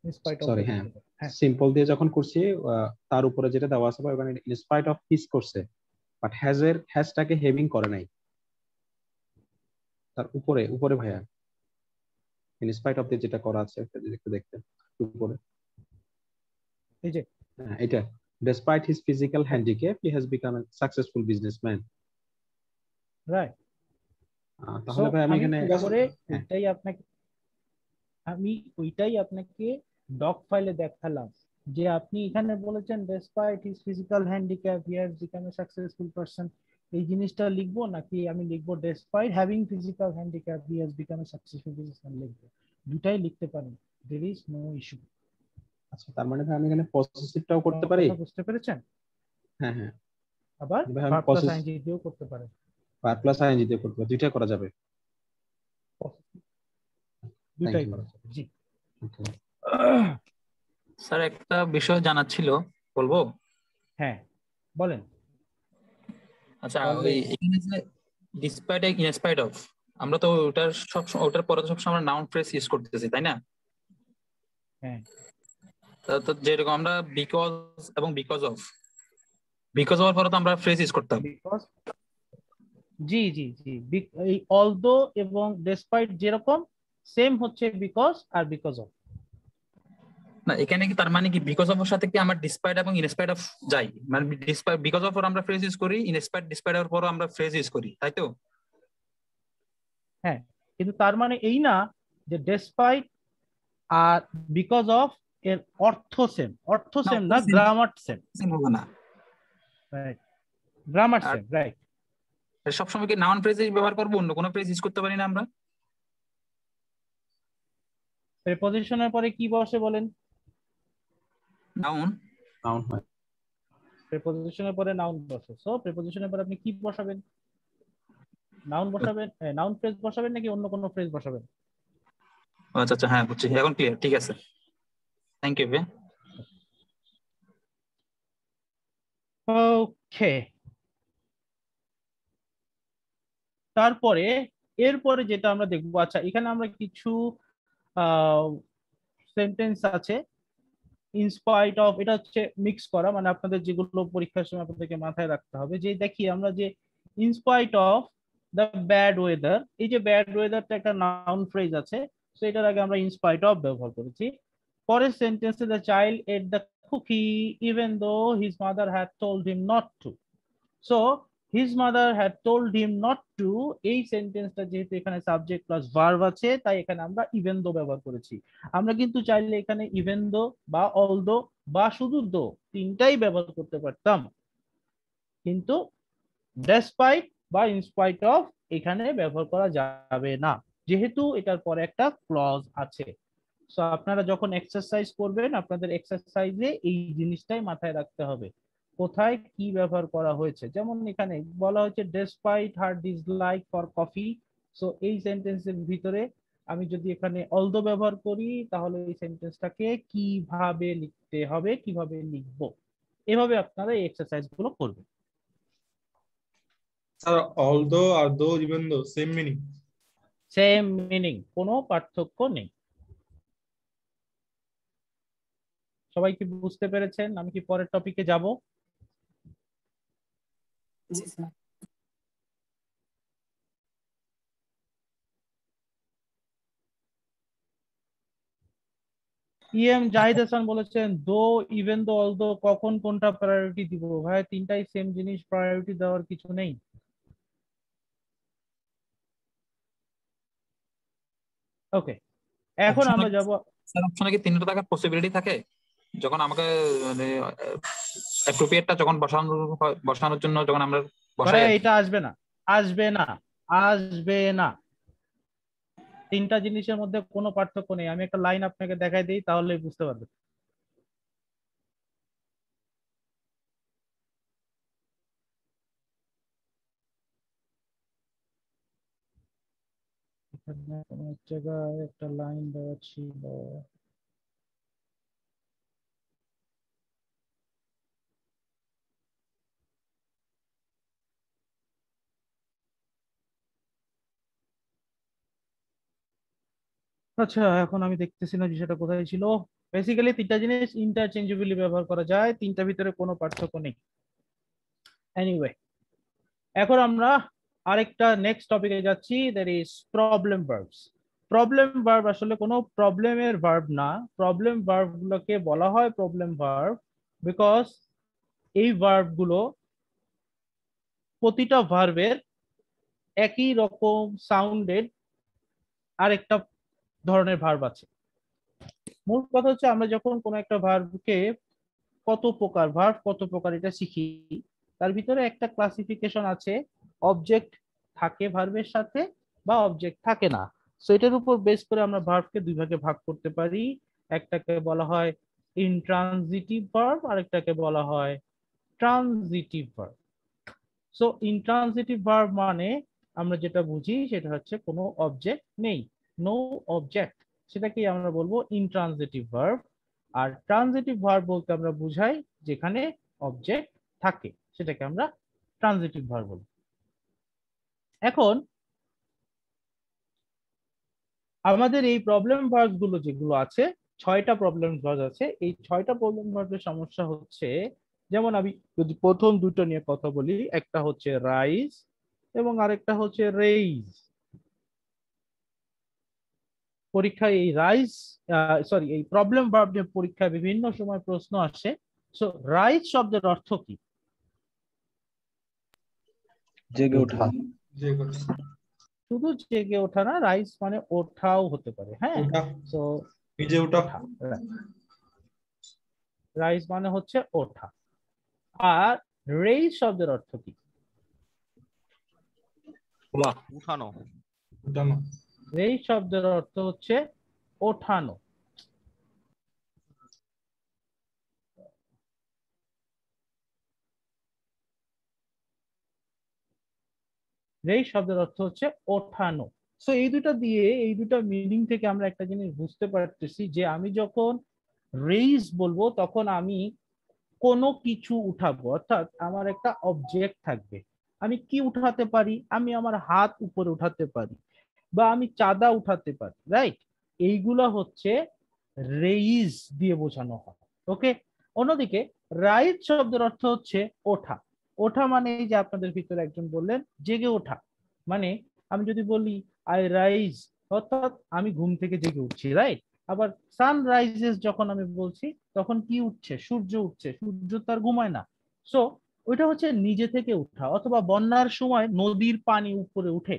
ইনস্পাইট অফ সরি, এর হ্যাঁ, করতে পারেন। হ্যাঁ, সিম্পল দিয়ে যখন করছি তার উপরে যেটা দেওয়া আছে ওখানে in spite of his করছে, বাট হ্যাজটাকে হেভিং করে নাই, তার উপরে উপরে ভাইয়া in spite of দিয়ে যেটা করা আছে একটা যদি একটু দেখতে উপরে, এই যে এটা despite his physical handicap he has become a successful businessman। Right. তাহলে ভাই আমি এখানে ওইটাই আপনাকে ডক ফাইলে দেখালাম যে আপনি এখানে বলেছেন despite his physical handicap he has become a successful person, এই জিনিসটা লিখবো নাকি আমি লিখবো despite having physical handicap he has become a successful businessman, লিখবো। দুটাই লিখতে পারেন, দেয়ার ইজ নো ইস্যু। আচ্ছা, তার মানে ভাই আমি এখানে পসেসিভটাও করতে পারি? বুঝতে পেরেছেন? হ্যাঁ হ্যাঁ, আবার ভার্ব প্লাস আইএনজি দিয়েও করতে পারেন। ভার্ব প্লাস আইএনজি দিয়ে করতে পারি, দুইটা করা যাবে। দুটাই করা যাবে। জি স্যার, একটা বিষয় জানার ছিল, বলবো? হ্যাঁ বলেন। আচ্ছা, ওই এখানে যে ডিসপাইট ইনস্পাইট অফ, আমরা তো ওটার পরে সবসময় আমরা নাউন ফ্রেজ ইউজ করতেছি, তাই না? হ্যাঁ। তো যেরকম আমরা বিকজ এবং বিকজ অফ হওয়ার পরে তো আমরা ফ্রেজ ইউজ করতাম। জি জি জি, এই অলদো এবং ডেসপাইট যেরকম সেম হচ্ছে বিকজ আর বিকজ অফ। না, এখানে কি তার মানে কি বিকজ অফ এর সাথে কি আমরা ডিসপাইট এবং ইনস্পাইট অফ যাই? মানে ডিসপাইট বিকজ অফ আমরা ফ্রেজ ইউজ করি, ডিসপাইট এর পরও আমরা ফ্রেজ ইউজ করি, তাই তো? হ্যাঁ, কিন্তু তার মানে এই না যে ডেসপাইট আর বিকজ অফ এর অর্থ সেম, না, গ্রামার সেম হবে না। Right, grammar same, right. সবসময় কি নাউন ফ্রেজ ব্যবহার করবো, অন্য কোনো ফ্রেজ ইউজ করতে পারি না আমরা? প্রিপজিশনের পরে কি বসে বলেন? নাউন হয়। প্রিপজিশনের পরে নাউন বসে। সো প্রিপজিশনের পরে আপনি কি বসাবেন? নাউন বসাবেন, নাউন ফ্রেজ বসাবেন নাকি অন্য কোনো ফ্রেজ বসাবেন? আচ্ছা আচ্ছা, হ্যাঁ বুঝছি, এখন ক্লিয়ার, ঠিক আছে, থ্যাংক ইউ। ওকে, তারপরে এরপরে যেটা আমরা দেখবো, আচ্ছা এখানে আমরা কিছু সেন্টেন্স আছে ইনস্পাইট অফ, এটা হচ্ছে মিক্স করা, মানে আপনাদের যেগুলো পরীক্ষার সময় আপনাদেরকে মাথায় রাখতে হবে। যে দেখি আমরা যে in spite of the bad weather, এই যে ব্যাড ওয়েদারটা একটা নাউন ফ্রেজ আছে, সো এটার আগে আমরা ইনস্পাইট অফ ব্যবহার করেছি। পরের সেন্টেন্সে the child ate the cookie even though his mother had told him not to. So his mother had told him not to, এই সেন্টেন্সটা যেহেতু এখানে সাবজেক্ট প্লাস ভার্ব আছে, তাই এখানে আমরা ইভেন দো ব্যবহার করেছি। আমরা কিন্তু চাইলে এখানে ইভেন দো বা অলদো বা শুধু দো তিনটাই ব্যবহার করতে পারতাম, কিন্তু ডেসপাইট বা ইনস্পাইট অফ এখানে ব্যবহার করা যাবে না, যেহেতু এটার পরে একটা ক্লজ আছে। সো আপনারা যখন এক্সারসাইজ করবেন, আপনাদের এক্সারসাইজে এই জিনিসটাই মাথায় রাখতে হবে, কোথায় কি ব্যবহার করা হয়েছে। যেমন এখানে বলা হয়েছে despite her dislike for coffee, so এই সেন্টেন্সের ভিতরে আমি যদি এখানে অলদো ব্যবহার করি, তাহলে এই সেন্টেন্সটাকে কিভাবে লিখতে হবে, কিভাবে লিখব, এভাবে আপনারা এই এক্সারসাইজ গুলো করবেন। স্যার, অলদো আর দো even though same meaning? Same meaning, কোনো পার্থক্য নেই। সবাই কি বুঝতে পেরেছেন? আমি কি পরের টপিকে যাব? জাহিদ হাসান বলেছেন দো, ইভেন দো, অলদো, কখন কোনটা প্রায়োরিটি দিব? ভাই তিনটাই সেম জিনিস, প্রায়োরিটি দেওয়ার কিছু নেই। ওকে, এখন আমরা যাব। অপশনে কি তিনটা থাকার পসিবিলিটি থাকে? যখন আমাকে মানে অ্যাপ্রোপ্রিয়েটটা যখন বসানোর জন্য যখন আমরা বসাই ভাই আর কি। এটা আসবে না, আসবে না, আসবে না। তিনটা জিনিসের মধ্যে কোনো পার্থক্য নেই। আমি একটা লাইন আপনাকে দেখাই দিই, তাহলেই বুঝতে পারবেন। এখানে কোনো এক জায়গায় একটা লাইন দেওয়া ছিল। আচ্ছা, এখন আমি দেখতেছি না বিষয়টা কোথায় ছিল। বেসিক্যালি তিনটা জিনিস ইন্টারচেঞ্জেবলি ব্যবহার করা যায়, তিনটার ভিতরে কোনো পার্থক্য নেই। এনিওয়ে, এখন আমরা আরেকটা নেক্সট টপিকে যাচ্ছি, that is problem verbs. Problem verb আসলে কোনো প্রবলেমের ভার্ব না। প্রবলেম ভার্ব গুলোকে বলা হয় প্রবলেম ভার্ব বিকজ এই ভার্ব গুলো প্রতিটা ভার্বের একই রকম সাউন্ডের আরেকটা ধরনের ভার্ব আছে। মূল কথা হচ্ছে আমরা যখন কোনো একটা ভার্বকে কত প্রকার ভার্ব কত প্রকার এটা শিখি, তার ভিতরে একটা ক্লাসিফিকেশন আছে, অবজেক্ট থাকে ভার্বের সাথে বা অবজেক্ট থাকে না। সো এটার উপর বেস করে আমরা ভার্বকে দুই ভাগে ভাগ করতে পারি। একটাকে বলা হয় ইনট্রানজিটিভ ভার্ব, আরেকটাকে বলা হয় transitive verb. So intransitive verb মানে আমরা যেটা বুঝি সেটা হচ্ছে কোনো অবজেক্ট নেই, নো অবজেক্ট, সেটাকে আমরা বলবো ইনট্রানজিটিভ ভার্ব। আর ট্রানজিটিভ ভার্ব বলতে আমরা বুঝাই যেখানে অবজেক্ট থাকে, সেটাকে আমরা ট্রানজিটিভ ভার্ব বলি। এখন আমাদের এই প্রবলেম ভার্ব গুলো যেগুলো আছে, 6টা প্রবলেম ভার্ব আছে। এই 6টা প্রবলেম ভার্বের সমস্যা হচ্ছে, যেমন আমি যদি প্রথম দুটো নিয়ে কথা বলি, একটা হচ্ছে রাইজ এবং আরেকটা হচ্ছে রেইজ। পরীক্ষায় এই রাইজ সরি এই প্রবলেম ভার্ব নিয়ে পরীক্ষায় বিভিন্ন সময় প্রশ্ন আসে। সো রাইজ শব্দের অর্থ কি? জেগে ওঠা। শুধু জেগে ওঠা না, রাইজ মানে ওঠাও হতে পারে। হ্যাঁ, সো নিজে ওঠা। রাইজ মানে হচ্ছে ওঠা। আর রেইজ শব্দের অর্থ কি? উঠানো। উঠানো। রেইজ শব্দের অর্থ হচ্ছে ওঠানো। রেইজ শব্দের অর্থ হচ্ছে ওঠানো। সো এই দুটো দিয়ে, এই দুটো মিনিং থেকে আমরা একটা জিনিস বুঝতে পারতেছি যে আমি যখন রেইজ বলবো তখন আমি কোনো কিছু উঠাবো, অর্থাৎ আমার একটা অবজেক্ট থাকবে। আমি কি উঠাতে পারি? আমি আমার হাত উপরে উঠাতে পারি বা আমি চাঁদা উঠাতে পারি, রাইট? এইগুলা হচ্ছে রেইজ দিয়ে বোঝানো হয়। ওকে, অন্যদিকে রাইজ শব্দের অর্থ হচ্ছে ওঠা। ওঠা মানে এই যে আপনাদের ভিতরে একজন বললেন জেগে ওঠা, মানে আমি যদি বলি আই রাইজ, অর্থাৎ আমি ঘুম থেকে জেগে উঠছি, রাইট? আবার সানরাইজেস যখন আমি বলছি তখন কি উঠছে? সূর্য উঠছে। সূর্য তার ঘুমায় না। সো ওইটা হচ্ছে নিজে থেকে উঠা। অথবা বন্যার সময় নদীর পানি উপরে উঠে,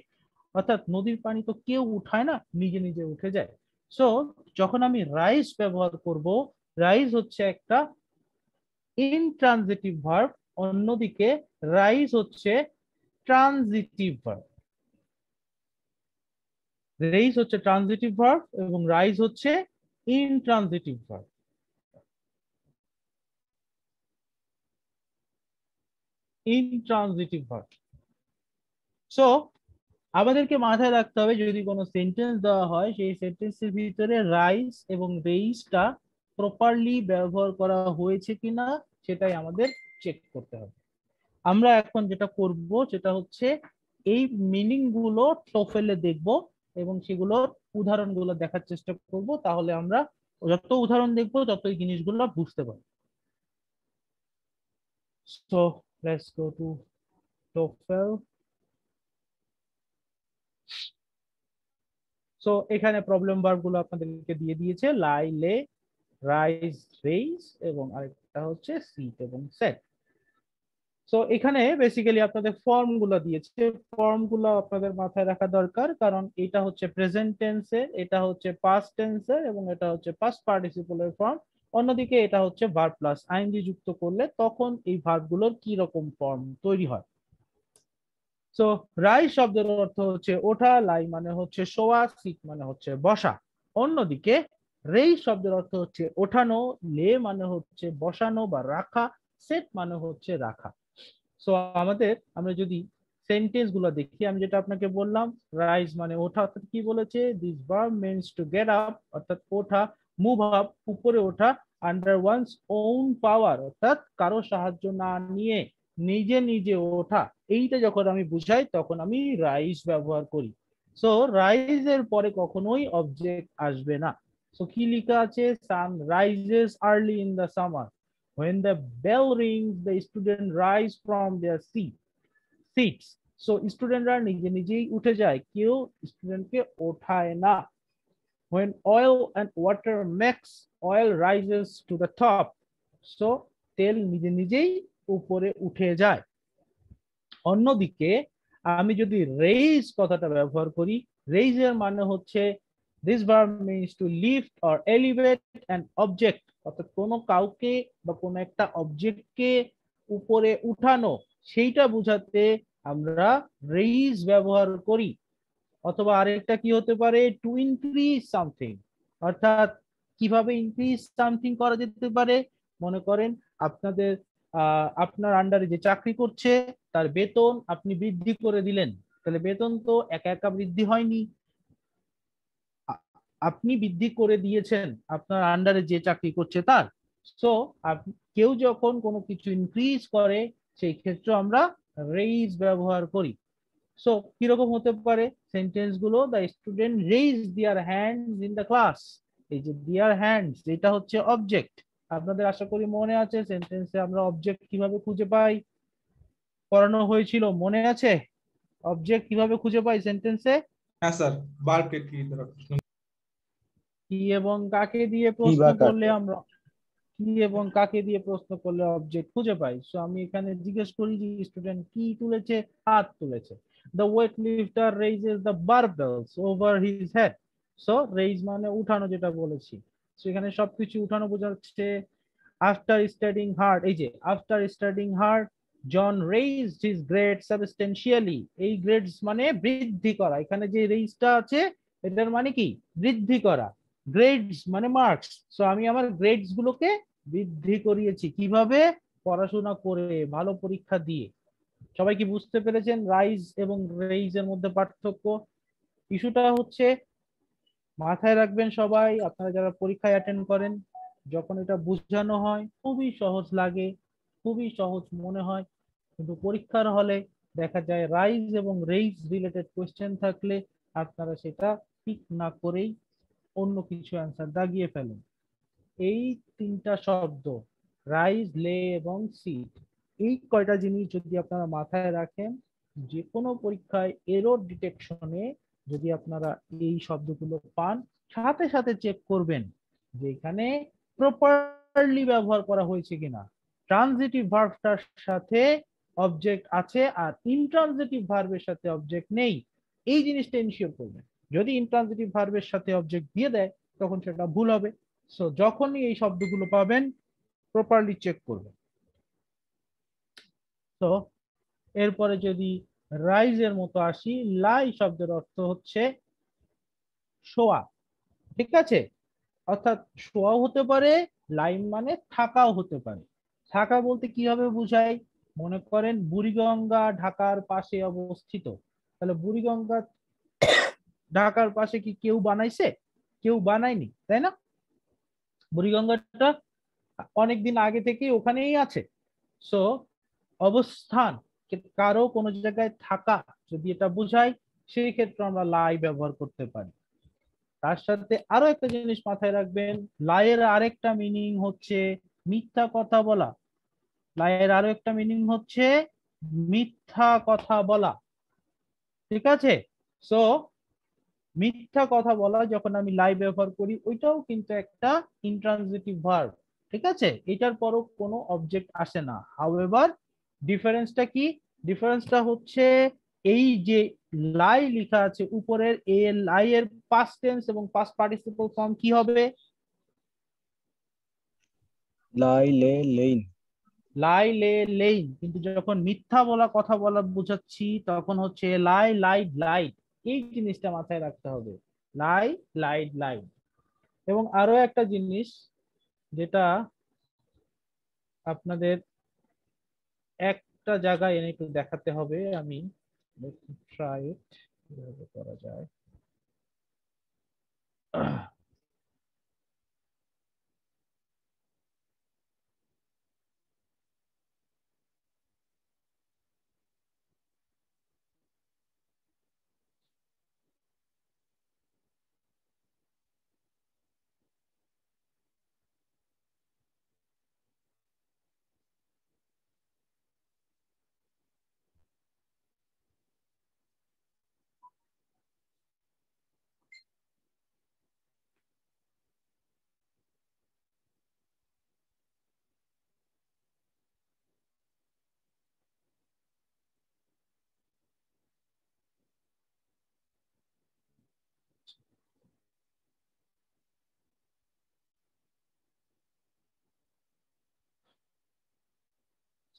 অর্থাৎ নদীর পানি তো কেউ উঠায় না, নিজে নিজে উঠে যায়। সো যখন আমি রাইজ ব্যবহার করব, রাইজ হচ্ছে একটা ইনট্রানজিটিভ ভার্ব, অন্যদিকে রাইজ হচ্ছে ট্রানজিটিভ ভার্ব। রেইজ হচ্ছে ট্রানজিটিভ ভার্ব এবং রাইজ হচ্ছে intransitive verb. Intransitive verb. So আমাদেরকে মাথায় রাখতে হবে যদি কোনো সেন্টেন্স দেওয়া হয়, সেই সেন্টেন্সের ভিতরে রাইজ এবং রেইজটা প্রপারলি ব্যবহার করা হয়েছে কিনা সেটাই আমাদের চেক করতে হবে। আমরা এখন যেটা করব সেটা হচ্ছে এই মিনিং গুলো টোফেলে দেখব এবং সেগুলোর উদাহরণগুলো দেখার চেষ্টা করব। তাহলে আমরা যত উদাহরণ দেখবো তত এই জিনিসগুলো বুঝতে পারবো। So let's go to TOEFL. So এখানে প্রবলেম ভার্ব গুলো আপনাদেরকে দিয়ে দিয়েছে, লাই, লে, রাইজ রেইজ এবং আরেকটা হচ্ছে সিট এবং সেট। সো এখানে বেসিক্যালি আপনাদের ফর্ম গুলো দিয়েছে, ফর্ম গুলো আপনাদের মাথায় রাখা দরকার, কারণ এটা হচ্ছে প্রেজেন্ট টেন্সের, এটা হচ্ছে পাস্ট টেন্সের এবং এটা হচ্ছে পাস্ট পার্টিসিপলের ফর্ম। অন্যদিকে এটা হচ্ছে ভার্ব প্লাস আইএনজি যুক্ত করলে তখন এই ভার্ব গুলোর কি রকম ফর্ম তৈরি হয়। সো রাইজ শব্দের অর্থ হচ্ছে ওঠা, লাই মানে হচ্ছে শোয়া, সিট মানে হচ্ছে বসা। অন্যদিকে রেইজ শব্দের অর্থ হচ্ছে ওঠানো, লে মানে হচ্ছে বসানো বা রাখা, সেট মানে হচ্ছে রাখা। সো আমরা যদি সেন্টেন্স গুলো দেখি, আমি যেটা আপনাকে বললাম রাইজ মানে ওঠা, অর্থাৎ কি বলেছে, this verb means to get up অর্থাৎ ওঠা, মুভ আপ উপরে ওঠা, আন্ডার ওয়ানস ওন পাওয়ার অর্থাৎ কারো সাহায্য না নিয়ে নিজে নিজে ওঠা। এইটা যখন আমি বুঝাই তখন আমি রাইজ ব্যবহার করি। সো রাইজ এর পরে কখনোই অবজেক্ট আসবে না। সো কি লেখা আছে, sun rises early in the summer, when the bell rings the student rise from their seats. So স্টুডেন্টরা নিজে নিজেই উঠে যায়, কেউ স্টুডেন্টকে ওঠায় না। when oil and water mix, oil rises to the top. So তেল নিজে নিজেই উপরে উঠে যায়। অন্যদিকে আমি যদি রেইজ কথাটা ব্যবহার করি, রেইজ এর মানে হচ্ছে this verb means to lift or elevate an object, অর্থাৎ কোনো কাউকে বা কোনো একটা অবজেক্টকে উপরে উঠানো, সেইটা বোঝাতে আমরা রেইজ ব্যবহার করি। অথবা আরেকটা কি হতে পারে, টু ইনক্রিজ সামথিং, অর্থাৎ কিভাবে ইনক্রিজ সামথিং করা যেতে পারে, মনে করেন আপনার আন্ডারে যে চাকরি করছে তার বেতন আপনি বৃদ্ধি করে দিলেন, তাহলে বেতন তো একা একা বৃদ্ধি হয়নি, আপনি বৃদ্ধি করে দিয়েছেন আপনার আন্ডারে যে চাকরি করছে তার। সো কেউ যখন কোনো কিছু ইনক্রিজ করে সেই ক্ষেত্রে আমরা রেইজ ব্যবহার করি। সো কিরকম হতে পারে সেন্টেন্স গুলো, the student raise their hands in the class. এই যে দেয়ার হ্যান্ডস এটা হচ্ছে অবজেক্ট। আপনাদের আশা করি মনে আছে সেন্টেন্সে আমরা অবজেক্ট কিভাবে খুঁজে পাই, পড়ানো হয়েছিল, মনে আছে অবজেক্ট কিভাবে খুঁজে পাই সেন্টেন্সে? হ্যাঁ স্যার, ভার্বকে কি দ্বারা কি এবং কাকে দিয়ে প্রশ্ন করলে আমরা কি এবং কাকে দিয়ে প্রশ্ন করলে অবজেক্ট খুঁজে পাই। সো আমি এখানে জিজ্ঞেস করি যে স্টুডেন্ট কি তুলেছে, হাত তুলেছে। the weightlifter raises the barbells over his head. So raise মানে উঠানো, যেটা বলেছি। সো এখানে সবকিছু উঠানো বোঝাচ্ছে। after studying hard, এই যে after studying hard John raised his grades substantially. এই গ্রেডস মানে বৃদ্ধি করা, এখানে যে রেইজটা আছে এটার মানে কি বৃদ্ধি করা, গ্রেডস মানে মার্কস। সো আমি আমার গ্রেডস গুলোকে বৃদ্ধি করিয়েছি কিভাবে, পড়াশোনা করে, ভালো পরীক্ষা দিয়ে। সবাই কি বুঝতে পেরেছেন রাইজ এবং রেইজ এর মধ্যে পার্থক্য? ইস্যুটা হচ্ছে মাথায় রাখবেন সবাই, আপনারা যারা পরীক্ষায় অ্যাটেন্ড করেন, যখন এটা বোঝানো হয় খুবই সহজ লাগে, খুবই সহজ মনে হয়, কিন্তু পরীক্ষার হলে দেখা যায় রাইজ এবং রেইজ রিলেটেড কোয়েশ্চেন থাকলে আপনারা সেটা পিক না করেই অন্য কিছু অ্যান্সার দাগিয়ে ফেলেন। এই তিনটা শব্দ রাইজ, লে এবং সিট, এই কয়টা জিনিস যদি আপনারা মাথায় রাখেন, যে কোনো পরীক্ষায় এরর ডিটেকশনে যদি আপনারা এই শব্দগুলো পান, সাথে সাথে চেক করবেন যে এখানে প্রপারলি ব্যবহার করা হয়েছে কিনা। ট্রানজিটিভ ভার্বটার সাথে অবজেক্ট আছে আর ইনট্রানজিটিভ ভার্বের সাথে অবজেক্ট নেই, এই জিনিসটা এনশিওর করবেন। যদি ইনট্রানজিটিভ ভার্বের সাথে অবজেক্ট দিয়ে দেয় তখন সেটা ভুল হবে। সো যখনই এই শব্দগুলো পাবেন প্রপারলি চেক করবেন। তো এরপরে যদি রাইজ এর মতো আসি, লাই শব্দের অর্থ হচ্ছে শোয়া, ঠিক আছে? অর্থাৎ শোয়াও হতে পারে, লাই মানে থাকাও হতে পারে। থাকা বলতে কিভাবে বুঝাই, মনে করেন বুড়িগঙ্গা ঢাকার পাশে অবস্থিত, তাহলে বুড়িগঙ্গা ঢাকার পাশে কি কেউ বানাইছে? কেউ বানায়নি, তাই না? বুড়িগঙ্গাটা অনেকদিন আগে থেকেই ওখানেই আছে। সো অবস্থান, কারো কোনো জায়গায় থাকা যদি এটা বোঝায় সেই ক্ষেত্রে আমরা লাই ব্যবহার করতে পারি। তার সাথে আরো একটা জিনিস মাথায় রাখবেন, লাইয়ের আরেকটা মিনিং হচ্ছে মিথ্যা কথা বলা। লাইয়ের আরো একটা মিনিং হচ্ছে মিথ্যা কথা বলা, ঠিক আছে? সো মিথ্যা কথা বলা যখন আমি লাই ব্যবহার করি ওইটাও কিন্তু একটা ইন্ট্রানজিটিভ ভার্ব, ঠিক আছে? এটার পরও কোনো অবজেক্ট আসে না। হাউএভার ডিফারেন্সটা কি? ডিফারেন্সটা হচ্ছে এই যে লাই লেখা আছে উপরের, এই লাই এর পাস্ট টেন্স এবং পাস্ট পার্টিসিপল ফর্ম কি হবে? লাই লে লেইন। লাই লে লেইন। কিন্তু যখন মিথ্যা বলা কথা বলা বোঝাচ্ছি তখন হচ্ছে লাই লাইড লাইট। এই জিনিসটা মাথায় রাখতে হবে, লাই লাইড লাইট। এবং আরো একটা জিনিস যেটা আপনাদের একটা জায়গায় এনে একটু দেখাতে হবে, আমি ট্রাই ইট কিভাবে করা যায়।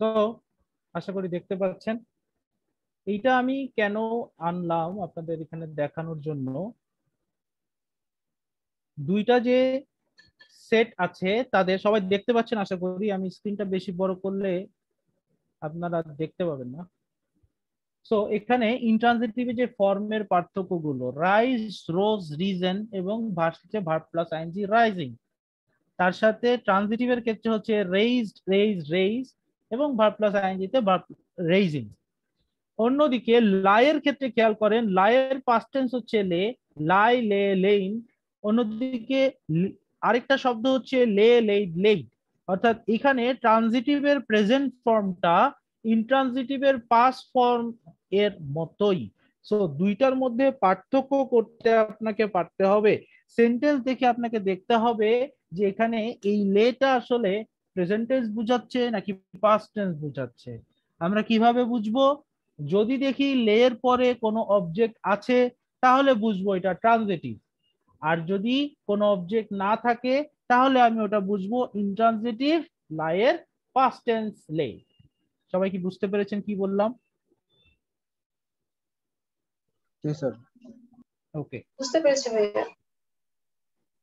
তো আশা করি দেখতে পাচ্ছেন। এইটা আমি কেন আনলাম আপনাদের এখানে দেখানোর জন্য, দুইটা যে সেট আছে তাদের সবাই দেখতে পাচ্ছেন আশা করি। আমি স্ক্রিনটা বেশি বড় করলে আপনারা দেখতে পাবেন না। সো এখানে ইন্ট্রানজিটিভে যে ফর্মের পার্থক্যগুলো, রাইজ, রোজ, রিজন এবং ভার্সে ভার্ব প্লাস আইএনজি রাইজিং। তার সাথে ট্রানজিটিভের ক্ষেত্রে হচ্ছে রেইজড, রেইজ, রেইজ এবং ভার্ব প্লাস আইএনজি তে ভার্ব রেইজিং। অন্যদিকে লাইয়ের ক্ষেত্রে খেয়াল করেন, লাইয়ের পাস্ট টেন্স হচ্ছে লে, লাই, লে, লেইন। অন্যদিকে আরেকটা শব্দ হচ্ছে লে, লেইড, লেইড। অর্থাৎ এখানে ট্রানজিটিভের প্রেজেন্ট ফর্মটা ইন্ট্রানজিটিভের পাস্ট ফর্ম এর মতোই। সো দুইটার মধ্যে পার্থক্য করতে আপনাকে পারতে হবে। সেন্টেন্স দেখে আপনাকে দেখতে হবে যে এখানে এই লেটা আসলে প্রেজেন্ট টেন্স বোঝাচ্ছে নাকি পাস্ট টেন্স বোঝাচ্ছে। আমরা কিভাবে বুঝবো? যদি দেখি লে এর পরে কোনো অবজেক্ট আছে তাহলে বুঝবো এটা ট্রানজিটিভ, আর যদি কোনো অবজেক্ট না থাকে তাহলে আমি ওটা বুঝবো ইন্ট্রানজিটিভ লাইয়ের পাস্ট টেন্স লে। সবাই কি বুঝতে পেরেছেন কি বললাম? জি স্যার। ওকে, বুঝতে পেরেছি ভাইয়া।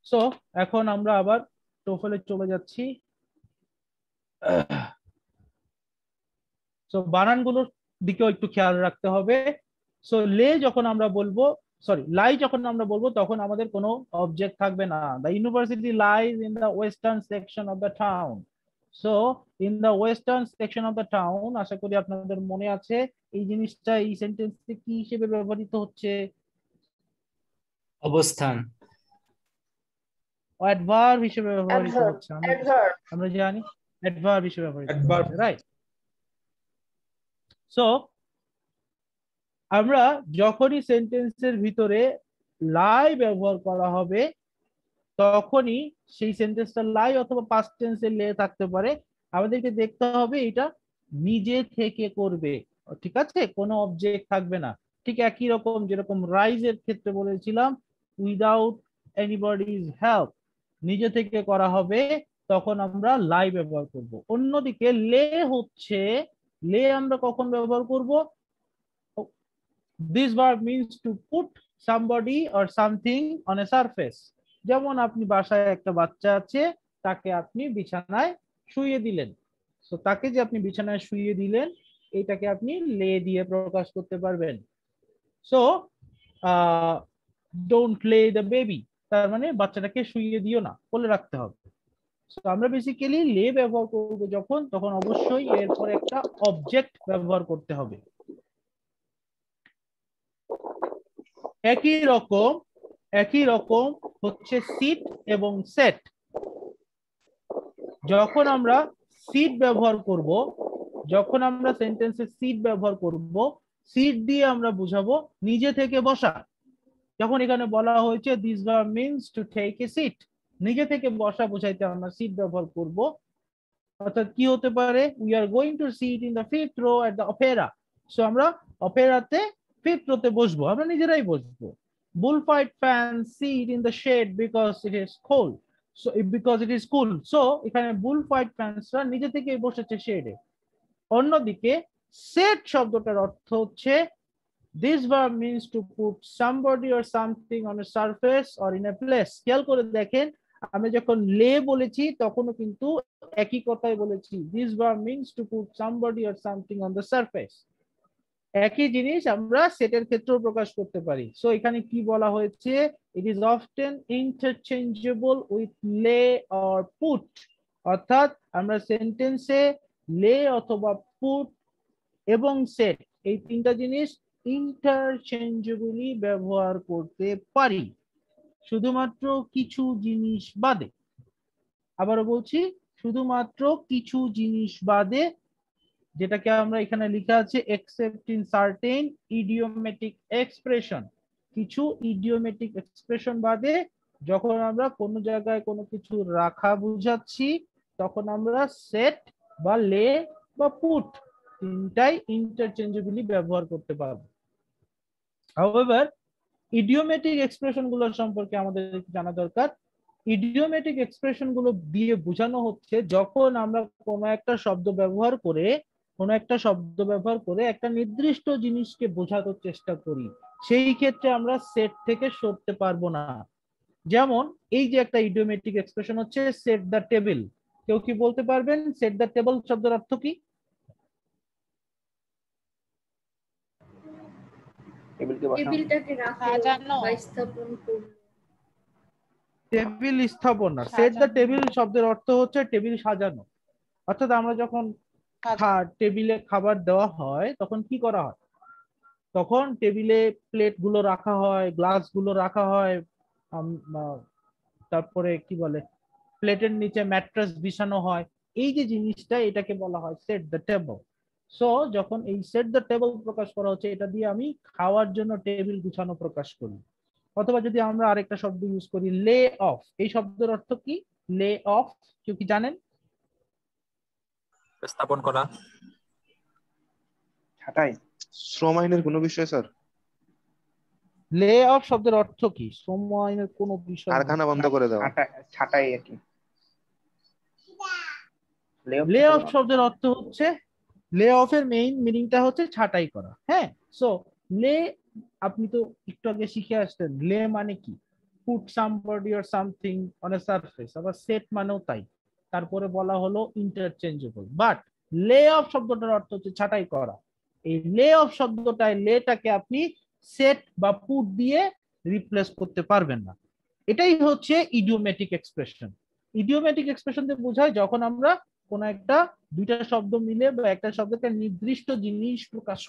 সো এখন আমরা আবার টোফেলে চলে যাচ্ছি। সো বানানগুলোর দিকেও একটু খেয়াল রাখতে হবে। সো লে যখন আমরা বলবো, সরি লাই যখন আমরা বলবো তখন আমাদের কোনো অবজেক্ট থাকবে না। The university lies in the western section of the town. So in the western section of the town, আশা করি আপনাদের মনে আছে এই জিনিসটা এই সেন্টেন্সে কি হিসেবে ব্যবহৃত হচ্ছে? অবস্থান। অ্যাডভার্ব হিসেবে ব্যবহৃত হচ্ছে। আমরা জানি অ্যাডভার্ব হিসেবে ব্যবহৃত হচ্ছে, রাইট? সো আমরা যখনই সেন্টেন্সের ভিতরে লাই ব্যবহার করা হবে তখনই সেই সেন্টেন্সটা লাই অথবা পাস্ট টেন্সে লে থাকতে পারে। আমাদেরকে দেখতে হবে এটা নিজে থেকে করবে, ঠিক আছে? কোনো অবজেক্ট থাকবে না। ঠিক একই রকম যেরকম রাইজের ক্ষেত্রে বলেছিলাম উইদাউট এনিবডিজ হেল্প, নিজে থেকে করা হবে, তখন আমরা লাই ব্যবহার করব। অন্যদিকে লে হচ্ছে, লে আমরা কখন ব্যবহার করব? This verb means to put somebody or something on a surface. যেমন আপনি বাসায় একটা বাচ্চা আছে, তাকে আপনি বিছানায় শুইয়ে দিলেন। সো তাকে যে আপনি বিছানায় শুইয়ে দিলেন এটাকে আপনি লে দিয়ে প্রকাশ করতে পারবেন। সো ডোন্ট লে দ্য বেবি, তার মানে বাচ্চাটাকে শুইয়ে দিও না, কোলে রাখতে হবে। সো আমরা বেসিক্যালি লে ব্যবহার করব যখন, তখন অবশ্যই এরপর একটা অবজেক্ট ব্যবহার করতে হবে। একই রকম হচ্ছে সিট এবং সেট। যখন আমরা সিট ব্যবহার করব, যখন আমরা সেন্টেন্সে সিট ব্যবহার করব, সিট দিয়ে আমরা বুঝাবো নিজে থেকে বসা। যখন এখানে বলা হয়েছে this verb means to take a seat, নিজে থেকে বসা বোঝাইতে আমরা সিট ব্যবহার করব। অর্থাৎ কি হতে পারে, we are going to sit in the 5th row at the opera. So আমরা অপেরাতে 5th রোতে বসবো, আমরা নিজেরাই বসবো। Bullfight fan sit in the shade because it is cold, so because it is cool. So এখানে বুলফাইট ফ্যান্সরা নিজে থেকেই বসেছে শেডে। অন্যদিকে সেট শব্দটার অর্থ হচ্ছে this verb means to put somebody or something on a surface or in a place। খেয়াল করে দেখেন, আমি যখন লে বলেছি তখনও কিন্তু একই কথাই বলেছি, this verb means to put somebody or something on the surface। একই জিনিস আমরা সেটের ক্ষেত্রেও প্রকাশ করতে পারি। সো এখানে কি বলা হয়েছে, it is often interchangeable with lay or put, অর্থাৎ আমরা সেন্টেন্সে লে অথবা পুট এবং সেট এই তিনটা জিনিস ইন্টারচেঞ্জেবলি ব্যবহার করতে পারি, শুধুমাত্র কিছু জিনিস বাদে। আবারও বলছি, শুধুমাত্র কিছু জিনিস বাদে, যেটাকে আমরা এখানে লেখা আছে except in certain idiomatic expression। কিছু ইডিওমেটিক এক্সপ্রেশন বাদে যখন আমরা কোনো জায়গায় কোনো কিছু রাখা বুঝাচ্ছি তখন আমরা সেট বা লে বা পুট তিনটাই ইন্টারচেঞ্জেবলি ব্যবহার করতে পারবো। হাউএভার ইডিওমেটিক এক্সপ্রেশন গুলো সম্পর্কে আমাদের জানা দরকার। ইডিওমেটিক এক্সপ্রেশন গুলো দিয়ে বোঝানো হচ্ছে যখন আমরা কোনো একটা শব্দ ব্যবহার করে একটা নির্দিষ্ট জিনিসকে বোঝাতে চেষ্টা করি, সেই ক্ষেত্রে আমরা সেট থেকে সরতে পারবো না। যেমন এই যে একটা ইডিওমেটিক এক্সপ্রেশন হচ্ছে সেট দ্য টেবিল। কেউ কি বলতে পারবেন সেট দ্য টেবিল শব্দের অর্থ কি? টেবিলটাকে রাখা বা স্থাপন করুন। টেবিল স্থাপনা। সেট দ্য টেবিল শব্দের অর্থ হচ্ছে টেবিল সাজানো। অর্থাৎ আমরা যখন টেবিলে খাবার দেওয়া হয় তখন কি করা হয়, তখন টেবিলে প্লেট গুলো রাখা হয়, গ্লাস গুলো রাখা হয়, তারপরে কি বলে প্লেটের নিচে ম্যাট্রেস বিছানো হয়। এই যে জিনিসটা এটাকে বলা হয় সেট দ্য টেবল। সো যখন এই সেট দ্য টেবল প্রকাশ করা হচ্ছে, এটা দিয়ে আমি খাওয়ার জন্য টেবিল গুছানো প্রকাশ করি। অথবা যদি আমরা আরেকটা শব্দ ইউজ করি লে অফ, এই শব্দের অর্থ কি? লে অফ কেউ কি জানেন? স্থাপন করা, ছাঁটাই, শ্রম আইনের কোনো বিষয় স্যার? লে অফ শব্দের অর্থ কি? শ্রম আইনের কোনো বিষয়, কারখানা বন্ধ করে দেওয়া, ছাঁটাই আর কি। লে অফ শব্দের অর্থ হচ্ছে, লে অফ এর মেইন মিনিংটা হচ্ছে ছাঁটাই করা। হ্যাঁ, সো লে আপনি তো একটু আগে শিখে আসতেন, লে মানে কি? Put somebody or something on a surface. আবার সেট মানেও তাই। তারপরে বলা হলো ইন্টারচেঞ্জেবল, বাট লে অফ শব্দটার অর্থ হচ্ছে ছাঁটাই করা। এই লে অফ শব্দটায় লেটাকে আপনি সেট বা পুট দিয়ে রিপ্লেস করতে পারবেন না। এটাই হচ্ছে ইডিওমেটিক এক্সপ্রেশন। ইডিওমেটিক এক্সপ্রেশন দিয়ে বোঝায় যখন আমরা কোন একটা দুইটা শব্দ মিলে বা একটা শব্দকে নির্দিষ্ট জিনিস প্রকাশ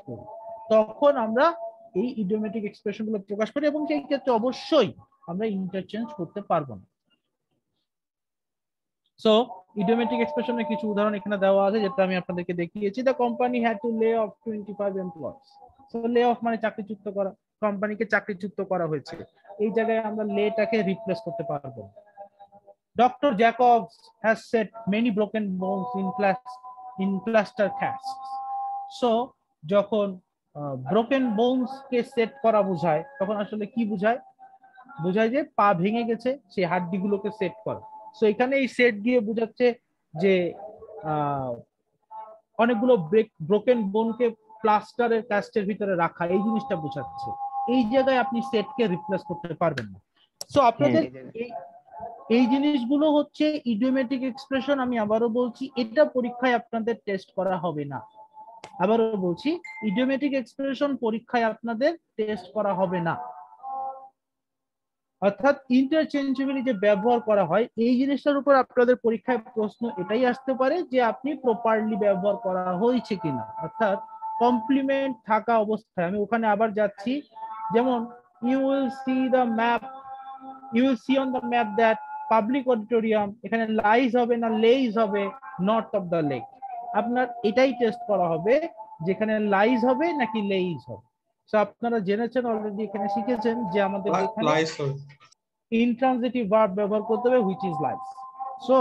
করি, তখন আমরা এই ইডিওমেটিক এক্সপ্রেশন গুলো প্রকাশ করি, এবং সেই ক্ষেত্রে অবশ্যই আমরা ইন্টারচেঞ্জ করতে পারবো না। সো ইডিওমেটিক এক্সপ্রেশনের কিছু উদাহরণ এখানে দেওয়া আছে, যেটা আমি আপনাদেরকে দেখিয়েছি। দ্য কোম্পানি হ্যাড টু লে অফ 25 এমপ্লয়িজ। সো লে অফ মানে চাকরিচ্যুত করা, কোম্পানিকে চাকরিচ্যুত করা হয়েছে। এই জায়গায় আমরা লেটাকে রিপ্লেস করতে পারবো। Doctor Jacobs has set many broken bones in plaster casts. So যখন ব্রোকেন বোনস কে সেট করা বোঝায় তখন আসলে কি বোঝায়? বোঝায় যে পা ভেঙে গেছে, সেই হাড্ডিগুলোকে সেট করা। সো এখানে এই সেট দিয়ে বোঝাচ্ছে যে অনেকগুলো ব্রোকেন বোনকে প্লাস্টারের কাস্টের ভিতরে রাখা, এই জিনিসটা বোঝাচ্ছে। এই জায়গায় আপনি সেটকে রিপ্লেস করতে পারবেন না। সো আপনাদের এই জিনিসগুলো হচ্ছে ইডিওমেটিক এক্সপ্রেশন। আমি আবারও বলছি, এটা পরীক্ষায় আপনাদের টেস্ট করা হবে না। আবারও বলছি, ইডিওমেটিক এক্সপ্রেশন পরীক্ষায় আপনাদের টেস্ট করা হবে না। অর্থাৎ ইন্টারচেঞ্জেবলি যে ব্যবহার করা হয়, এই জিনিসটার উপর আপনাদের পরীক্ষায় প্রশ্ন এটাই আসতে পারে যে আপনি প্রপারলি ব্যবহার করা হয়েছে কিনা। অর্থাৎ কমপ্লিমেন্ট থাকা অবস্থায়, আমি ওখানে আবার যাচ্ছি, যেমন you will see the map, you will see on the map that public auditorium, এখানে লাইজ হবে না লেইজ হবে, নর্থ অফ দ্য লেক। আপনার এটাই টেস্ট করা হবে যেখানে লাইজ হবে নাকি লেইজ হবে। সো আপনারা জেনেছেন অলরেডি, এখানে শিখেছেন যে আমাদের এখানে লাইস ইনট্রানজিটিভ ভার্ব ব্যবহার করতে হবে হুইচ ইজ লাইস। সো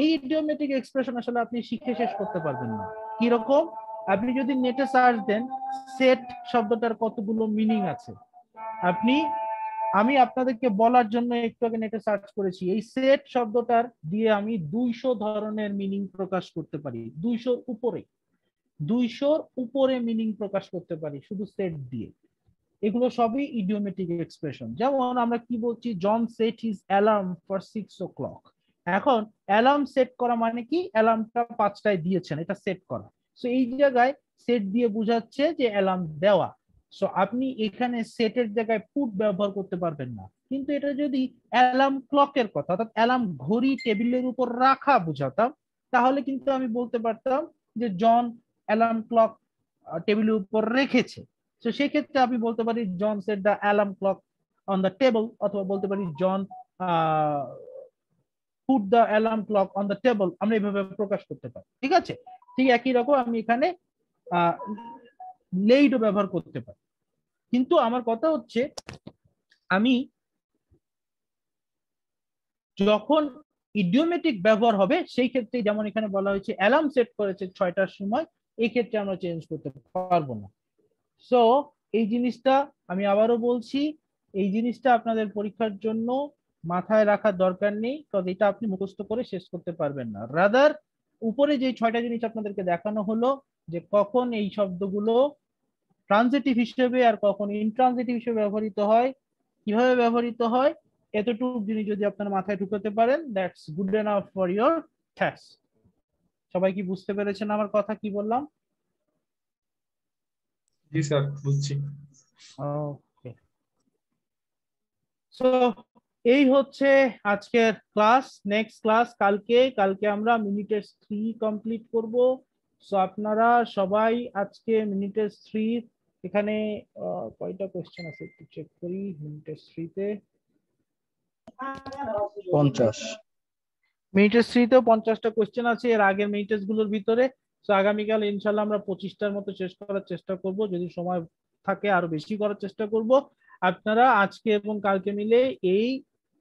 এই ইডিওমেটিক এক্সপ্রেশন আসলে আপনি শিখে শেষ করতে পারবেন না। কি রকম? আপনি যদি নেটে সার্চ দেন সেট শব্দটার কতগুলো মিনিং আছে, আমি আপনাদেরকে বলার জন্য একটু আগে নেটে সার্চ করেছি, এই সেট শব্দটার দিয়ে আমি 200 ধরনের মিনিং প্রকাশ করতে পারি। 200 উপরে মিনিং প্রকাশ করতে পারি শুধু সেট দিয়ে। এগুলো সবই ইডিওমেটিক এক্সপ্রেশন। যেমন আমরা কি বলছি, John set his alarm for 6 o'clock। এখন অ্যালার্ম সেট করা মানে কি, অ্যালার্মটা 5টায় দিয়েছেন, এটা সেট করা। সো এই জায়গায় সেট দিয়ে বোঝাচ্ছে যে অ্যালার্ম দেওয়া। সো আপনি এখানে সেটের জায়গায় পুট ব্যবহার করতে পারবেন না। কিন্তু এটা যদি অ্যালার্ম ক্লকের কথা, অর্থাৎ অ্যালার্ম ঘড়ি টেবিলের উপর রাখা বোঝাতাম, তাহলে কিন্তু আমি বলতে পারতাম যে জন অ্যালার্ম ক্লক টেবিলের উপর রেখেছে। তো সেক্ষেত্রে আমি বলতে পারি John set the alarm clock on the table, অথবা বলতে পারি John put the alarm clock on the table. আমরা এইভাবে প্রকাশ করতে পারি, ঠিক আছে? ঠিক একই রকম আমি এখানে লেইডও ব্যবহার করতে পারি। কিন্তু আমার কথা হচ্ছে, আমি যখন ইডিওমেটিক ব্যবহার হবে সেই ক্ষেত্রে, যেমন এখানে বলা হয়েছে অ্যালার্ম সেট করেছে 6টার সময়, এই ক্ষেত্রে আমরা চেঞ্জ করতে পারবো না। সো এই জিনিসটা আমি আবারও বলছি, এই জিনিসটা আপনাদের পরীক্ষার জন্য মাথায় রাখার দরকার নেই, কারণ এটা আপনি মুখস্থ করে শেষ করতে পারবেন না। রাদার উপরে যে 6টা জিনিস আপনাদেরকে দেখানো হলো, যে কখন এই শব্দগুলো ট্রানজিটিভ হিসেবে আর কখন ইনট্রানজিটিভ হিসেবে ব্যবহৃত হয়, কিভাবে ব্যবহৃত হয়, এতটুকু জিনিস যদি আপনার মাথায় ঢুকাতে পারেন, that's good enough for your test. সবাই কি বুঝতে পেরেছেন আমার কথা কি বললাম? জি স্যার, বুঝছি। ওকে, সো এই হচ্ছে আজকের ক্লাস। নেক্সট ক্লাস কালকে আমরা মিনিটের 3 কমপ্লিট করব। সো আপনারা সবাই আজকে মিনিটের 3 এখানে কয়টা কোশ্চেন আছে একটু চেক করি। মিনিটের 3 তে 50 মিনিটের 3 তেও 50টা কোশ্চেন আছে এর আগের মিনিটেস গুলোর ভিতরে। সো আগামীকাল ইনশাআল্লাহ আমরা 25টার মতো শেষ করার চেষ্টা করব, যদি সময় থাকে আরো বেশি করার চেষ্টা করব। আপনারা আজকে এবং কালকে মিলে এই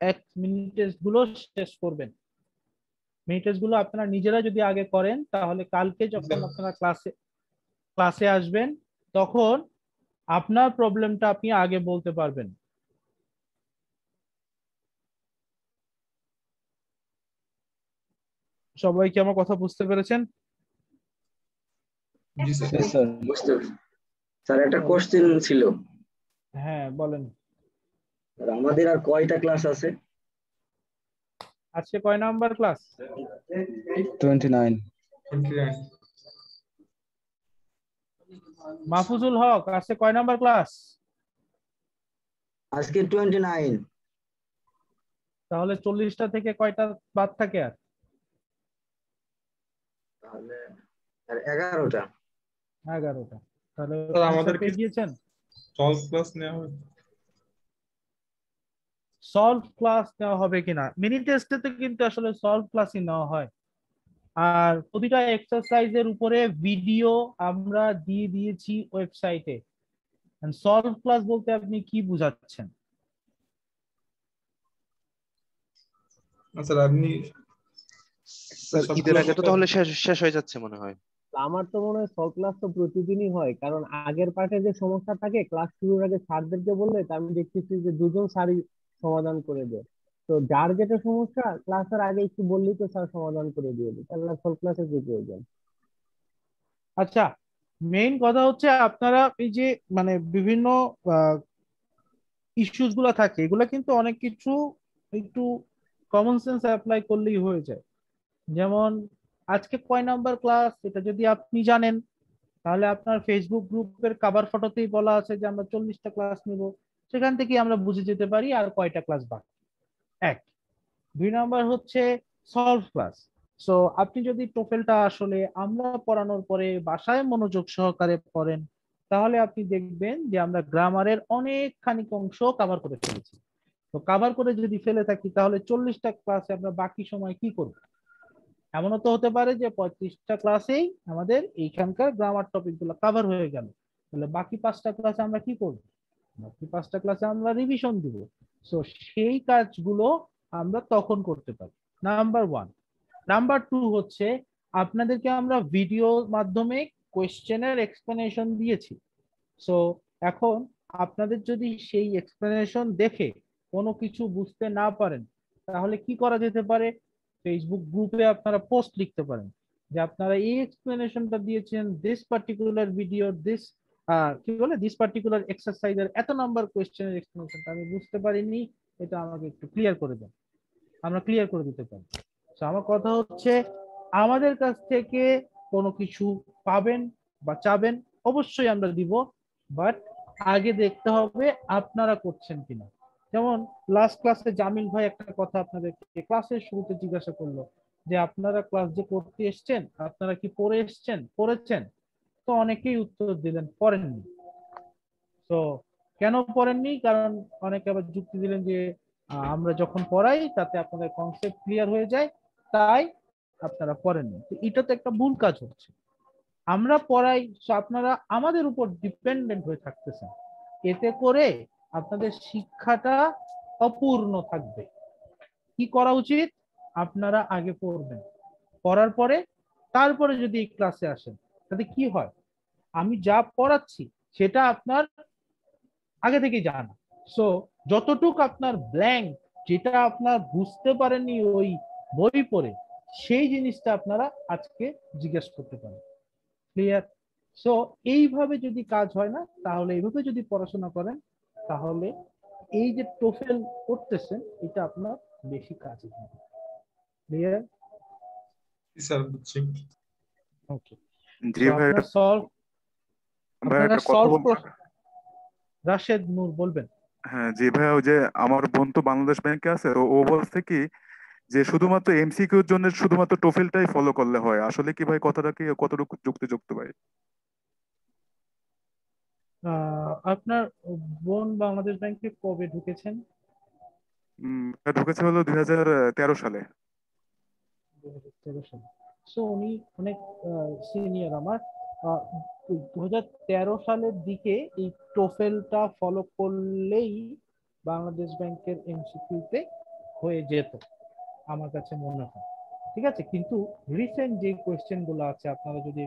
1 মিনিটেস গুলো শেষ করবেন। মিনিটেস গুলো আপনারা নিজেরা যদি আগে করেন, তাহলে কালকে যখন আপনারা ক্লাসে আসবেন তখন আপনার প্রবলেমটা আপনি আগে বলতে পারবেন। সবাই কি আমার কথা বুঝতে পেরেছেন? জি স্যার, বুঝতে পেরেছি। স্যার একটা কোশ্চেন ছিল। হ্যাঁ বলেন। আমাদের আর কয়টা ক্লাস আছে? আজকে কয় নাম্বার ক্লাস? 29। মাহফুজুল হক, আজকে কয় নাম্বার ক্লাস? আজকে 29। তাহলে 40টা থেকে কয়টা বাদ থাকে? আর তাহলে 11টা। 11টা। তাহলে আমাদের কি গিয়েছেন সলভ ক্লাস নেওয়া হবে? সলভ ক্লাস নেওয়া হবে কিনা, মিনি টেস্টে তো কিন্তু আসলে সলভ ক্লাসই নেওয়া হয়। আর প্রতিটা এক্সারসাইজের উপরে ভিডিও আমরা দিয়ে দিয়েছি ওয়েবসাইটে। সলভ ক্লাস বলতে আপনি কি বুঝাচ্ছেন? আচ্ছা, আপনি স্যার ঈদের আগে তো তাহলে শেষ হয়ে যাচ্ছে মনে হয়। আমার তো মনে হয় সব ক্লাস তো প্রতিদিনই হয়, কারণ আগের পার্টে যে সমস্যা থাকে ক্লাস শুরুর আগে স্যারদেরকে বললে তা আমি দেখতেছি যে 2জন স্যারই সমাধান করে দেয়। তো যার যেটা সমস্যা ক্লাসের আগে একটু বললেই তো স্যার সমাধান করে দিয়ে দেয়, তাহলে সব ক্লাসে কি প্রয়োজন? আচ্ছা, মেইন কথা হচ্ছে আপনারা এই যে মানে বিভিন্ন ইস্যুস গুলা থাকে, এগুলা কিন্তু অনেক কিছু একটু কমন সেন্স অ্যাপ্লাই করলেই হয়ে যায়। যেমন আজকে কয় নাম্বার ক্লাস এটা যদি আপনি জানেন, তাহলে আপনার ফেসবুক গ্রুপের কভার ফটোতেই বলা আছে যে আমরা 40টা ক্লাস নিব, সেখান থেকে আমরা বুঝে যেতে পারি আর কয়টা ক্লাস বাকি। 1 2 নাম্বার হচ্ছে সলভ ক্লাস। সো আপনি যদি টোফেলটা আসলে আমরা পড়ানোর পরে বাসায় মনোযোগ সহকারে পড়েন, তাহলে আপনি দেখবেন যে আমরা গ্রামারের অনেকখানি অংশ কভার করে ফেলেছি। তো কভার করে যদি ফেলে থাকি, তাহলে 40টা ক্লাসে আমরা বাকি সময় কি করব? এমনও তো হতে পারে যে 35টা ক্লাসেই আমাদের এইখানকার গ্রামার টপিক গুলো কভার হয়ে গেল। তাহলে বাকি 5টা ক্লাসে আমরা কি করব? বাকি 5টা ক্লাসে আমরা রিভিশন দিব। সো সেই কাজগুলো আমরা তখন করতে পারি, নাম্বার 1। নাম্বার 2 হচ্ছে আপনাদেরকে আমরা ভিডিও মাধ্যমে কোয়েশ্চেনের এক্সপ্লেনেশন দিয়েছি। সো এখন আপনাদের যদি সেই এক্সপ্লেনেশন দেখে কোনো কিছু বুঝতে না পারেন, তাহলে কি করা যেতে পারে? ফেসবুক গ্রুপে আপনারা পোস্ট লিখতে পারেন যে আপনারা এই এক্সপ্লেনেশনটা দিয়েছেন, দিস পার্টিকুলার ভিডিও, দিস কি বলে, দিস পার্টিকুলার এক্সারসাইজের এত নাম্বার কোয়েশ্চেনের এক্সপ্লেনেশনটা আমি বুঝতে পারিনি, এটা আমাকে একটু ক্লিয়ার করে দেন। আমরা ক্লিয়ার করে দিতে পারি। তো আমার কথা হচ্ছে, আমাদের কাছ থেকে কোনো কিছু পাবেন বা চাবেন, অবশ্যই আমরা দিব, বাট আগে দেখতে হবে আপনারা করছেন কিনা। যেমন লাস্ট ক্লাসে জামিল ভাই একটা কথা আপনাদেরকে ক্লাসের শুরুতে জিজ্ঞাসা করলো যে আপনারা ক্লাস যে করতে এসছেন, আপনারা কি পড়ে এসছেন, পড়েছেন? তো অনেকেই উত্তর দিলেন পড়েননি। তো কেন পড়েননি? কারণ অনেকে আবার যুক্তি দিলেন যে আমরা যখন পড়াই তাতে আপনাদের কনসেপ্ট ক্লিয়ার হয়ে যায়, তাই আপনারা পড়েননি। তো এটা তো একটা ভুল কাজ হচ্ছে। আমরা পড়াই, আপনারা আমাদের উপর ডিপেন্ডেন্ট হয়ে থাকতেছেন, এতে করে আপনাদের শিক্ষাটা অপূর্ণ থাকবে। কি করা উচিত? আপনারা আগে পড়বেন, পড়ার পরে তারপরে যদি এই ক্লাসে আসেন, তাতে কি হয়, আমি যা পড়াচ্ছি সেটা আপনার আগে থেকেই জানা। সো যতটুকু আপনার ব্ল্যাঙ্ক, যেটা আপনার বুঝতে পারেননি ওই বই পড়ে, সেই জিনিসটা আপনারা আজকে জিজ্ঞেস করতে পারেন। ক্লিয়ার? সো এইভাবে যদি কাজ হয় না, তাহলে এইভাবে যদি পড়াশোনা করেন, তাহলে এই যে টোফেল করতেছেন এটা আপনার বেশি কাজে হবে। ক্লিয়ার? স্যার বুঝছি। ওকে, জি ভাই, আপনারা সলভ, ভাই আপনারা একটা কথা সলভ বলবো। রাশেদ নূর বলবেন। হ্যাঁ জি ভাই, ওই যে আমার বন্ধু বাংলাদেশ ব্যাংকে আছে, তো ও বলছে কি যে শুধুমাত্র এমসিকিউর জন্য শুধুমাত্র টোফেলটাই ফলো করলে হয়। আসলে কি ভাই কথাটা কি কতটুকু যুক্তিযুক্ত ভাই? আপনার বোন বাংলাদেশ ব্যাংকে কবে ঢুকেছেন? ঢুকেছে হলো 2013 সালে। 2013 সালে। সো উনি অনেক সিনিয়র আমার। 2013 সালের দিকে এই টোফেলটা ফলো করলেই বাংলাদেশ ব্যাংকের এমসিকিউতে হয়ে যেত আমার কাছে মনে হয়। ঠিক আছে, কিন্তু রিসেন্ট যে কোয়েশ্চেন গুলো আছে আপনারা যদি